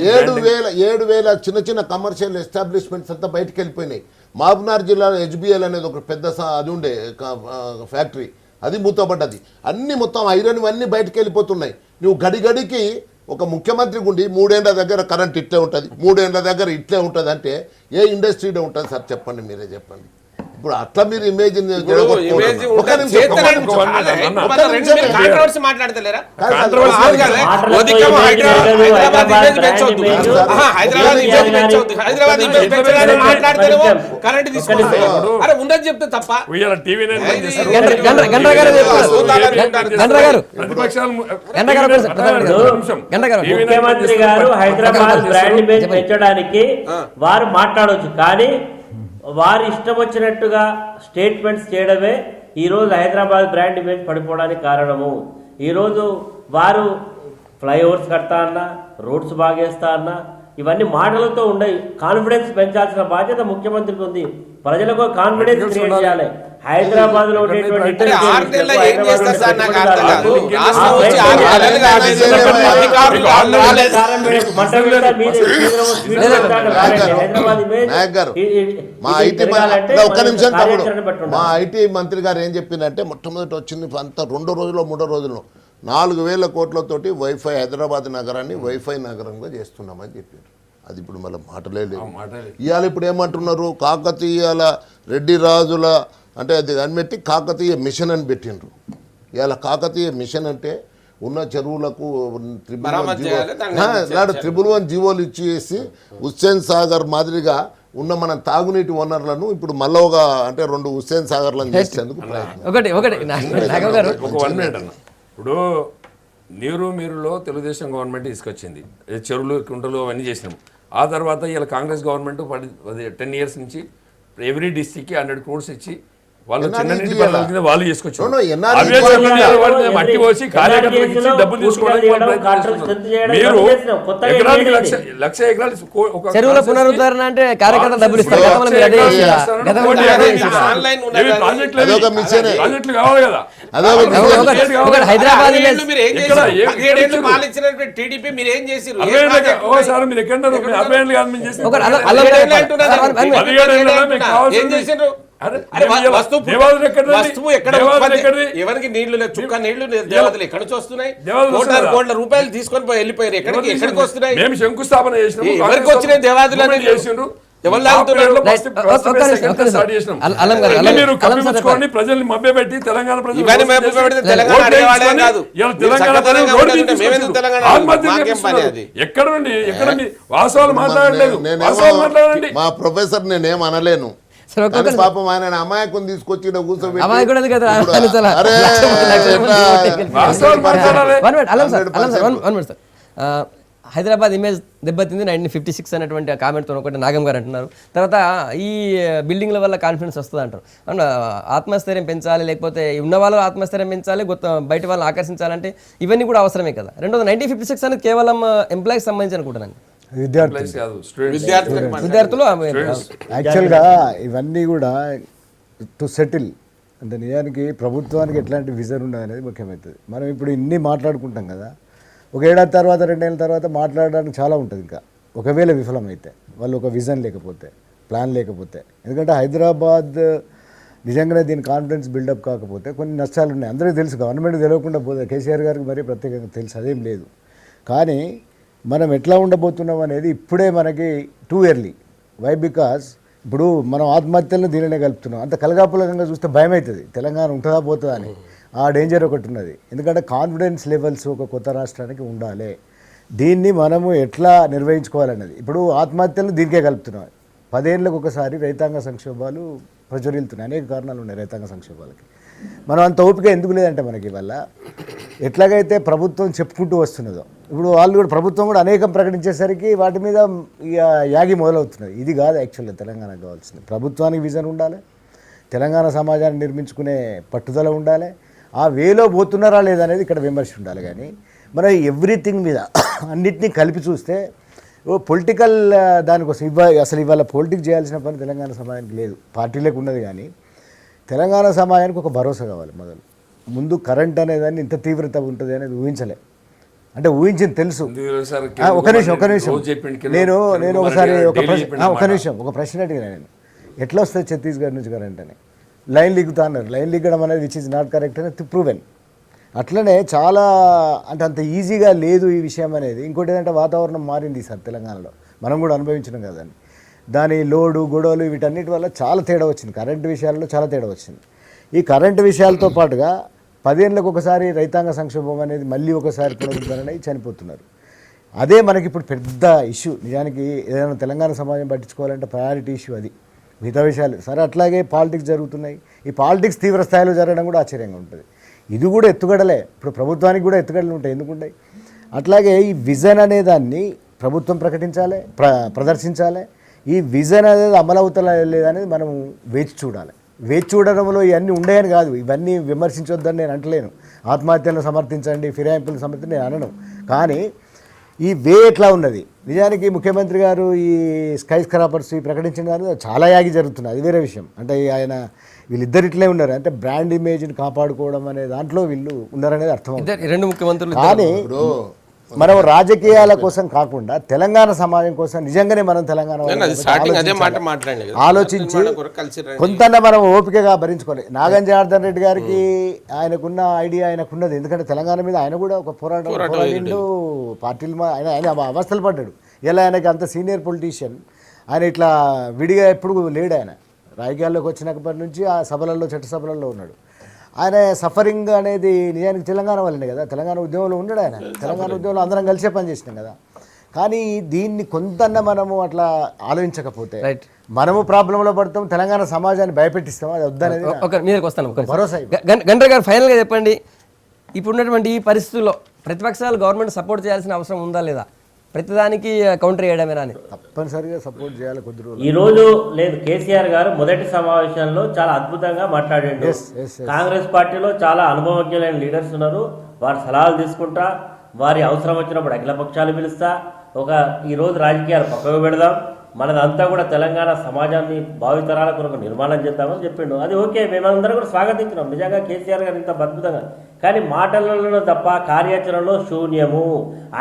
7,000 చిన్న చిన్న కమర్షియల్ ఎస్టాబ్లిష్మెంట్స్ అంతా బయటకు వెళ్ళిపోయినాయి. మహబూబ్నగర్ జిల్లాలో హెచ్బిఎల్ అనేది ఒక పెద్ద అది ఉండే ఫ్యాక్టరీ, అది మూతపడ్డది. అన్ని మొత్తం ఐరన్ ఇవన్నీ బయటకు వెళ్ళిపోతున్నాయి. నువ్వు గడిగడికి ఒక ముఖ్యమంత్రి గుండి 3 ఏళ్ల దగ్గర కరెంట్ ఇట్లే ఉంటుంది, 3 ఏళ్ల దగ్గర ఇట్లే ఉంటుంది అంటే ఏ ఇండస్ట్రీలో ఉంటుంది సార్ చెప్పండి, మీరే చెప్పండి. ఇప్పుడు అట్లా మీరు ఇమేజ్ మాట్లాడతలేరా? ఉండదు చెప్తే తప్ప ముఖ్యమంత్రి గారు హైదరాబాద్ బ్రాండ్ ఇమేజ్ పెంచడానికి వారు మాట్లాడవచ్చు, కానీ వారు ఇష్టం వచ్చినట్టుగా స్టేట్మెంట్స్ చేయడమే ఈరోజు హైదరాబాద్ బ్రాండ్ ఇమేజ్ పడిపోవడానికి కారణము. ఈరోజు వారు ఫ్లైఓవర్స్ కడతా అన్నా, రోడ్స్ బాగేస్తా అన్నా, ఇవన్నీ మాటలతో ఉండవు. కాన్ఫిడెన్స్ పెంచాల్సిన బాధ్యత ముఖ్యమంత్రికి ఉంది. ప్రజలకు కాన్ఫిడెన్స్ క్రియేట్ చేయాలి. హైదరాబాద్ లో ఉండేటువంటి మా ఐటీ మంత్రి గారు ఏం చెప్పిందంటే, మొట్టమొదటి వచ్చింది అంత 2 రోజుల్లో 3 రోజుల్లో 4,000 కోట్లతోటి వైఫై హైదరాబాద్ నగరాన్ని వైఫై నగరంగా చేస్తున్నామని చెప్పారు. అది ఇప్పుడు మళ్ళీ మాటలే లేదు. ఇవాళ ఇప్పుడు ఏమంటున్నారు, కాకతీయాల రెడ్డి రాజుల అంటే అది దాన్ని పెట్టి కాకతీయ మిషన్ అని పెట్టిండ్రు. ఇవాళ కాకతీయ మిషన్ అంటే ఉన్న చెరువులకు ట్రిబుల్ 1 జీవోలు ఇచ్చేసి హుస్సేన్ సాగర్ మాదిరిగా ఉన్న మన తాగునీటి వనరులను ఇప్పుడు మళ్ళీ అంటే 2 హుస్సేన్ సాగర్లను చేసేందుకు ఇప్పుడు మీరులో తెలుగుదేశం గవర్నమెంట్ తీసుకొచ్చింది, చెరువులు కుంటలు అవన్నీ చేసినాము. ఆ తర్వాత ఇలా కాంగ్రెస్ గవర్నమెంట్ 10 years నుంచి ఎవ్రీ డిస్ట్రిక్ట్కి 100 crores ఇచ్చి వాళ్ళు చిన్న NREGA నీటి పనుల కింద వాళ్ళు చేసుకొచ్చారు. No, no, NREGA అవేచర్లని వారి మీద మట్టి పోసి కార్యకర్తలకు ఇచ్చి డబ్బులు తీసుకోవడానికి వాళ్ళు ప్రయత్నిస్తున్నారు. మీరు ఎకరానికి లక్ష ఎకరాలు ఒక చెరువుల పునరుద్ధరణ అంటే కార్యకర్తలు డబ్బులు ఇస్తారు. గతంలో మీరు అదే చేశారా? గతంలో మీరు అదే చేశారా? ఆన్లైన్ ఏవి ప్రాజెక్టులు ఏవి? అదొక మిషనే. ప్రాజెక్టులు కావాలి కదా. ఒకటి హైదరాబాద్ ఇమేజ్ మీరు ఏం ఇక్కడ చేశారు? ఏ- 17 ఏళ్ళు పాలించినటువంటి టీడీపీ మీరు ఏం చేసిరు? ఏ అరవై ప్రాజెక్టు ఓసారి మీరు ఎక్కడ 40 ఏళ్ళు కాదు మేము చేసింది. ఒకటి అల్లం 17 ఏళ్ళు అంటున్నారు. 17 ఏళ్ళలో మీకు ఏం కావాల్సింది చేసిండ్రు? అరే, అరే దేవాలయం వస్తువు ఎక్కడిది? ఎక్కడ దేవాలయం ఉత్పత్తి? ఎక్కడిది? ఎవరికి నీళ్లు లేదు, చుక్క నీళ్లు లేదు, దేవతలు ఎక్కడి నుంచి వస్తున్నాయి? దేవతలు కోటాను వస్తున్నారా? కోట్ల రూపాయలు తీసుకొని పోయి వెళ్ళిపోయారు. ఎక్కడికి వస్తున్నాయి? మేము శంకుస్థాపన చేసినాము. ఎవరికి వచ్చినాయి దేవాదులు అనేది? చేసిండ్రు. ఎవరు లాగుతున్నారు? అల్లం గారు ఇవన్నీ మీరు కప్పిపుచ్చుకోండి, ప్రజల్ని మభ్యపెట్టి తెలంగాణ ప్రజలు ఇవన్నీ మోసం చేసి మభ్యపెడితే తెలంగాణ ఓట్లు అడిగేవాడే వేయించుకొని కాదు. ఇవాళ మీరు తెలంగాణ చక్కగా ప్రజలు తెలంగాణ రోడ్డు ఉంటే మీదకి మేమెందుకు తీసుకొచ్చారు. తెలంగాణ ఆత్మహత్యలు మాకేం పని చేపిస్తున్నారు. అది? ఎక్కడండి ఎక్కడ మీ వాస్తవాలు మాట్లాడలేదు, వాస్తవాలు మాట్లాడండి. మా ప్రొఫెసర్ నేనేం అనలేను సరే, ఒక్కొక్కరు- కానీ పాపం ఆయన అమాయకుని తీసుకొచ్చి ఈడ కూర్చోబెట్టి అమ్మాయి కూడా కదా ఇప్పుడు అనితల. అరే, ఎట్లా? వాస్తవాలు మాట్లాడాలి. వన్ మినిట్ అల్లం sir one minute sir. Hyderabad image దెబ్బతింది 1956 అనేటువంటి ఆ కామెంట్తో ఒకటి నాగం గారు అంటున్నారు. తర్వాత ఈ బిల్డింగ్ల వల్ల కాన్ఫిడెన్స్ వస్తుంది అంటారు. అండ్ ఆత్మస్థైర్యం పెంచాలి, లేకపోతే ఉన్న వాళ్ళు ఆత్మస్థైర్యం పెంచాలి, బయట వాళ్ళని ఆకర్షించాలంటే ఇవన్నీ కూడా అవసరమే కదా. రెండోది 1956 అనేది కేవలం ఎంప్లాయీకి సంబంధించి అనుకుంటాను. విద్యార్థులు ప్లేస్ కాదు, స్టూడెంట్స్. విద్యార్థులకు విద్యార్థులు యాక్చువల్గా ఇవన్నీ కూడా టు సెటిల్ అంటే నిజానికి ప్రభుత్వానికి ఎట్లాంటి విజన్ ఉన్నది అనేది ముఖ్యమవుతుంది. మనం ఇప్పుడు ఇన్ని మాట్లాడుకుంటాం కదా, ఒక ఏడాది తర్వాత 2 ఏళ్ళ తర్వాత మాట్లాడడానికి చాలా ఉంటుంది. ఇంకా ఒకవేళ విఫలమైతే వాళ్ళు ఒక విజన్ లేకపోతే, ప్లాన్ లేకపోతే, ఎందుకంటే హైదరాబాద్ నిజంగానే దీని కాన్ఫిడెన్స్ బిల్డప్ కాకపోతే కొన్ని నష్టాలు ఉన్నాయి. అందరికీ తెలుసు, గవర్నమెంట్ తెలియకుండా పోతే కేసీఆర్ గారికి మరీ ప్రత్యేకంగా తెలుసు, అదేం లేదు. కానీ మనం ఎట్లా ఉండబోతున్నాం అనేది ఇప్పుడే మనకి టూ ఎర్లీ. వై? బికాస్ ఇప్పుడు మనం ఆత్మహత్యలను దీనినే కలుపుతున్నాం. అంత కలగాపులకంగా చూస్తే భయం అవుతుంది, తెలంగాణ ఉంటుందా పోతుందా అని. ఆ డేంజర్ ఒకటి ఉన్నది. ఎందుకంటే కాన్ఫిడెన్స్ లెవెల్స్ ఒక కొత్త రాష్ట్రానికి ఉండాలి. దీన్ని మనము ఎట్లా నిర్వహించుకోవాలన్నది. ఇప్పుడు ఆత్మహత్యలను దీనికే కలుపుతున్నాం. 10 ఏళ్ళకు ఒకసారి రైతాంగ సంక్షోభాలు ప్రజ్వరిల్లుతున్నాయి. అనేక కారణాలు ఉన్నాయి రైతాంగ సంక్షోభాలకి. మనం అంత ఓపిక ఎందుకు లేదంటే మనకి వల్ల ఎట్లాగైతే ప్రభుత్వం చెప్పుకుంటూ వస్తున్నదో, ఇప్పుడు వాళ్ళు కూడా ప్రభుత్వం కూడా అనేకం ప్రకటించేసరికి వాటి మీద ఇక యాగి మొదలవుతున్నది. ఇది కాదు యాక్చువల్గా తెలంగాణకు కావాల్సింది. ప్రభుత్వానికి విజన్ ఉండాలి, తెలంగాణ సమాజాన్ని నిర్మించుకునే పట్టుదల ఉండాలి. ఆ వేలో పోతున్నారా లేదనేది ఇక్కడ విమర్శ ఉండాలి. కానీ మన ఎవ్రీథింగ్ మీద అన్నిటినీ కలిపి చూస్తే పొలిటికల్ దానికోసం అసలు ఇవాళ పొలిటిక్స్ చేయాల్సిన పని తెలంగాణ సమాజానికి లేదు. పార్టీలకు ఉన్నది కానీ తెలంగాణ సమాజానికి ఒక భరోసా కావాలి. ముందు కరెంట్ అనేదాన్ని ఇంత తీవ్రత ఉంటుంది అనేది ఊహించలే. అంటే ఊహించింది తెలుసు. ఒక నిమిషం నేను ఒకసారి ఒక నిమిషం ఒక ప్రశ్న అడిగినా నేను, ఎట్లా వస్తుంది ఛత్తీస్గఢ్ నుంచి కరెంట్ అని. లైన్ లిగుతా అన్నారు. లైన్ లిగ్గడం అనేది విచ్ ఈజ్ నాట్ కరెక్ట్ అని ప్రూవెన్. అట్లనే చాలా అంటే అంత ఈజీగా లేదు ఈ విషయం అనేది. ఇంకోటి ఏంటంటే వాతావరణం మారింది సార్ తెలంగాణలో, మనం కూడా అనుభవించినాం కదండి. దాని లోడు గొడవలు వీటన్నిటి వల్ల చాలా తేడా వచ్చింది. కరెంటు విషయాల్లో చాలా తేడా వచ్చింది. ఈ కరెంటు విషయాలతో పాటుగా 10 ఏళ్ళకు ఒకసారి రైతాంగ సంక్షోభం అనేది మళ్ళీ ఒకసారి పునరుద్ధరణై చనిపోతున్నారు. అదే మనకి ఇప్పుడు పెద్ద ఇష్యూ. నిజానికి ఏదైనా తెలంగాణ సమాజం పట్టించుకోవాలంటే ప్రయారిటీ ఇష్యూ అది. మిగతా విషయాలు సరే అట్లాగే పాలిటిక్స్ జరుగుతున్నాయి. ఈ పాలిటిక్స్ తీవ్ర స్థాయిలో జరగడం కూడా ఆశ్చర్యంగా ఉంటుంది. ఇది కూడా ఎత్తుగడలే. ఇప్పుడు ప్రభుత్వానికి కూడా ఎత్తుగడలు ఉంటాయి, ఎందుకుంటాయి. అట్లాగే ఈ విజన్ అనే దాన్ని ప్రభుత్వం ప్రకటించాలి, ప్రదర్శించాలి. ఈ విజన్ అనేది అమలవుతల లేదనేది మనం వేచి చూడాలి. వేచి చూడడంలో ఇవన్నీ ఉండేయని కాదు, ఇవన్నీ విమర్శించొద్దని నేను అంటలేను. ఆత్మహత్యలను సమర్థించండి, ఫిరాయింపులను సమర్థించి నేను అనను. కానీ ఈ వే ఎట్లా ఉన్నది. నిజానికి ముఖ్యమంత్రి గారు ఈ స్కై స్క్రాపర్స్ ప్రకటించిన దాని చాలా యాగి జరుగుతుంది, అది వేరే విషయం. అంటే ఆయన వీళ్ళిద్దరు ఇట్లే ఉన్నారు, అంటే బ్రాండ్ ఇమేజ్ని కాపాడుకోవడం అనే దాంట్లో వీళ్ళు ఉన్నారనేది అర్థం. రెండు ముఖ్యమంత్రులు. కానీ మనం రాజకీయాల కోసం కాకుండా తెలంగాణ సమాజం కోసం నిజంగానే మనం తెలంగాణ ఆలోచించి కొంత మనం ఓపికగా భరించుకోవాలి. నాగం జనార్దన్ రెడ్డి గారికి ఆయనకున్న ఐడియా ఆయనకున్నది. ఎందుకంటే తెలంగాణ మీద ఆయన కూడా ఒక పోరాడిండు, పార్టీలు ఆయన అవస్థలు పడ్డాడు. ఇలా ఆయనకి అంత సీనియర్ పొలిటీషియన్, ఆయన ఇట్లా విడిగా ఎప్పుడు లేడు. ఆయన రాజకీయాల్లోకి వచ్చినప్పటి నుంచి ఆ సభలలో చట్టసభలలో ఉన్నాడు. ఆయన సఫరింగ్ అనేది నిజానికి తెలంగాణ వల్లనే కదా. తెలంగాణ ఉద్యమంలో ఉన్నాడు ఆయన. తెలంగాణ ఉద్యమంలో అందరం కలిసే పనిచేసినాం కదా. కానీ దీన్ని కొంతన్నా మనము అట్లా ఆలోచించకపోతే మనము ప్రాబ్లంలో పడతాం, తెలంగాణ సమాజాన్ని భయపెట్టిస్తాం. అది వద్దనేది మీదకి వస్తాను. భరోసా. గండ్ర గారు ఫైనల్గా చెప్పండి, ఇప్పుడున్నటువంటి ఈ పరిస్థితుల్లో ప్రతిపక్షాలు గవర్నమెంట్ సపోర్ట్ చేయాల్సిన అవసరం ఉందా లేదా? ప్రతిదానికి కౌంటర్ చేయడమేనా అని. తప్పనిసరిగా సపోర్ట్ చేయాలి కొద్ది రోజులు. ఈ రోజు లేదు కేసీఆర్ గారు మొదటి సమావేశంలో చాలా అద్భుతంగా మాట్లాడాడు. కాంగ్రెస్ పార్టీలో చాలా అనుభవజ్ఞులైన లీడర్స్ ఉన్నారు, వారి సలహాలు తీసుకుంటా, వారి అవసరం వచ్చినప్పుడు అఖిల పక్షాలు పిలుస్తా, ఈరోజు రాజకీయాలు పక్కకు పెడదాం, మనదంతా కూడా తెలంగాణ సమాజాన్ని భావితరాల కొరకు నిర్మాణం చేద్దామని చెప్పిండు. అది ఓకే, మేమందరం కూడా స్వాగతించినాం నిజంగా కేసీఆర్ గారు ఇంత అద్భుతంగా. కానీ మాటలలో తప్ప కార్యాచరణలో శూన్యము.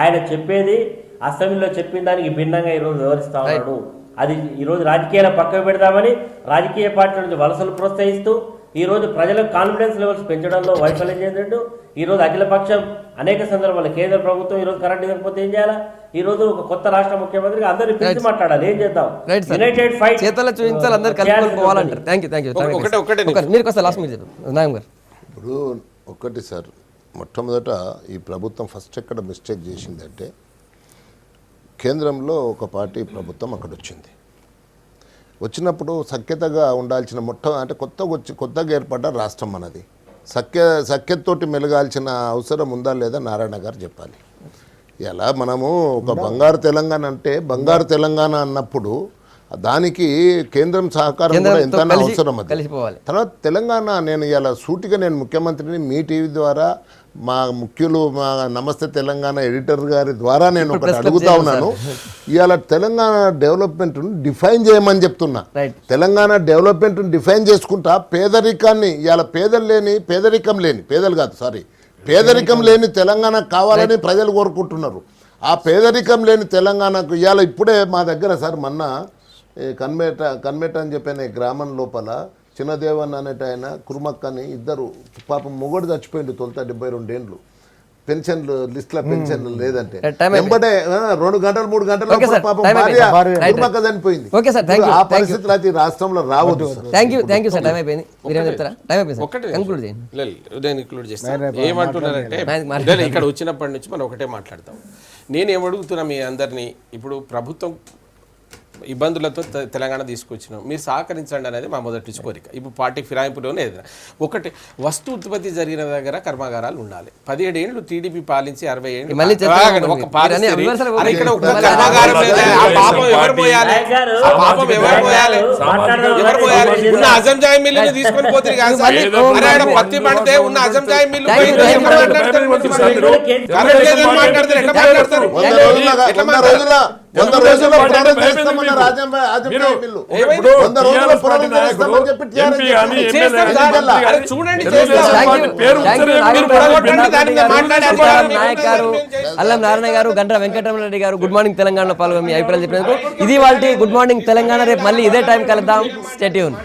ఆయన చెప్పేది అసెంబ్లీలో చెప్పిన దానికి భిన్నంగా ఈరోజు వివరిస్తా ఉన్నాడు. అది ఈరోజు రాజకీయాల పక్కకు పెడదామని రాజకీయ పార్టీల నుంచి వలసలు ప్రోత్సహిస్తూ ఈరోజు ప్రజలకు కాన్ఫిడెన్స్ లెవెల్స్ పెంచడంలో వైఫల్యం చెందిండు. ఈరోజు అఖిలపక్షం అనేక సందర్భాల్లో కేంద్ర ప్రభుత్వం ఈరోజు కరెంట్ ఇవ్వకపోతే ఏం చేయాలా? ఈరోజు ఒక కొత్త రాష్ట్ర ముఖ్యమంత్రికి అందరినీ పిలిచి మాట్లాడాలి, ఏం చేద్దాం? యునైటెడ్ ఫైట్ చేతల్లో చూపించాలి, అందరు కలుపుకోవాలంటారు. Thank you. మీరు వస్తారు లాస్ట్ మీరు నాగం గారు. ఇప్పుడు ఒకటి సార్, మొట్టమొదట ఈ ప్రభుత్వం ఫస్ట్ ఎక్కడ మిస్టేక్ చేసిందంటే కేంద్రంలో ఒక పార్టీ ప్రభుత్వం అక్కడ వచ్చినప్పుడు సఖ్యతగా ఉండాల్సిన అంటే కొత్తగా ఏర్పడ్డ రాష్ట్రం మనది. సఖ్యతతోటి మెలగాల్సిన అవసరం ఉందా లేదా నారాయణ గారు చెప్పాలి. ఇలా మనము ఒక బంగారు తెలంగాణ అంటే బంగారు తెలంగాణ అన్నప్పుడు దానికి కేంద్రం సహకారం కూడా ఎంత అవసరం. అది తర్వాత తెలంగాణ నేను ఇలా సూటిగా నేను ముఖ్యమంత్రిని మీ టీవీ ద్వారా మా ముఖ్యులు మా నమస్తే తెలంగాణ ఎడిటర్ గారి ద్వారా నేను ఒకటి అడుగుతా ఉన్నాను. ఇవాళ తెలంగాణ డెవలప్మెంట్ను డిఫైన్ చేయమని చెప్తున్నా. తెలంగాణ డెవలప్మెంట్ను డిఫైన్ చేసుకుంటా పేదరికాన్ని ఇవాళ పేదరికం లేని తెలంగాణ కావాలని ప్రజలు కోరుకుంటున్నారు. ఆ పేదరికం లేని తెలంగాణకు ఇవాళ ఇప్పుడే మా దగ్గర సార్ మొన్న కన్మేట అని చెప్పిన గ్రామం లోపల చిన్నదేవన్ అనేట ఆయన కురుమక్కని ఇద్దరు పాపం మొగడు చచ్చిపోయింది 72 ఏండ్లు. పెన్షన్లు లిస్టులో పెన్షన్లు లేదంటే వెంబడే 2 గంటలు 3 గంటలు పాపం కురుమక్క చనిపోయింది. ఆ పరిస్థితులు అయితే రాష్ట్రంలో రావద్దు. Thank you sir. టైం అయిపోయింది. మీరేం చెప్తారా? టైం అయిపోయింది. నేను ఇంక్లూడ్ చేస్తాను. ఏమంటున్నారంటే ఇక్కడ వచ్చినప్పటి నుంచి మనం ఒకటే మాట్లాడతాం. నేను ఏమడుగుతున్నా మీ అందరినీ, ఇప్పుడు ప్రభుత్వం ఇబ్బందులతో తెలంగాణ తీసుకొచ్చినాం, మీరు సహకరించండి అనేది మా మొదటి కోరిక. ఇప్పుడు పార్టీ ఫిరాయింపులోనే ఏదైనా ఒకటి వస్తు ఉత్పత్తి జరిగిన దగ్గర కర్మాగారాలు ఉండాలి. 17 ఏళ్ళు టీడీపీ పాలించి 60 ఏళ్ళు ఒక ఉన్న అజంజాయి మిల్లుని తీసుకొని పోతుంది కాదు సార్. పత్తి పడితే ఉన్న అజంజాయి మిల్లు మాట్లాడతారు, ఎట్లా మాట్లాడతారు? 100 రోజుల్లో ప్రారంభం చేస్తామన్న రాజంజాయి మిల్లు 100 రోజుల్లో ప్రారంభం చేస్తామని చెప్పి చూడండి. అల్లం నారాయణ గారు, గండ్ర వెంకటరమణరెడ్డి గారు, గుడ్ మార్నింగ్ తెలంగాణలో పాల్గొని మీ అభిప్రాయాలు చెప్పినందుకు ఇది వాళ్ళ గుడ్ మార్నింగ్ తెలంగాణ. రేపు మళ్ళీ ఇదే టైం కలుద్దాం. Stay tune.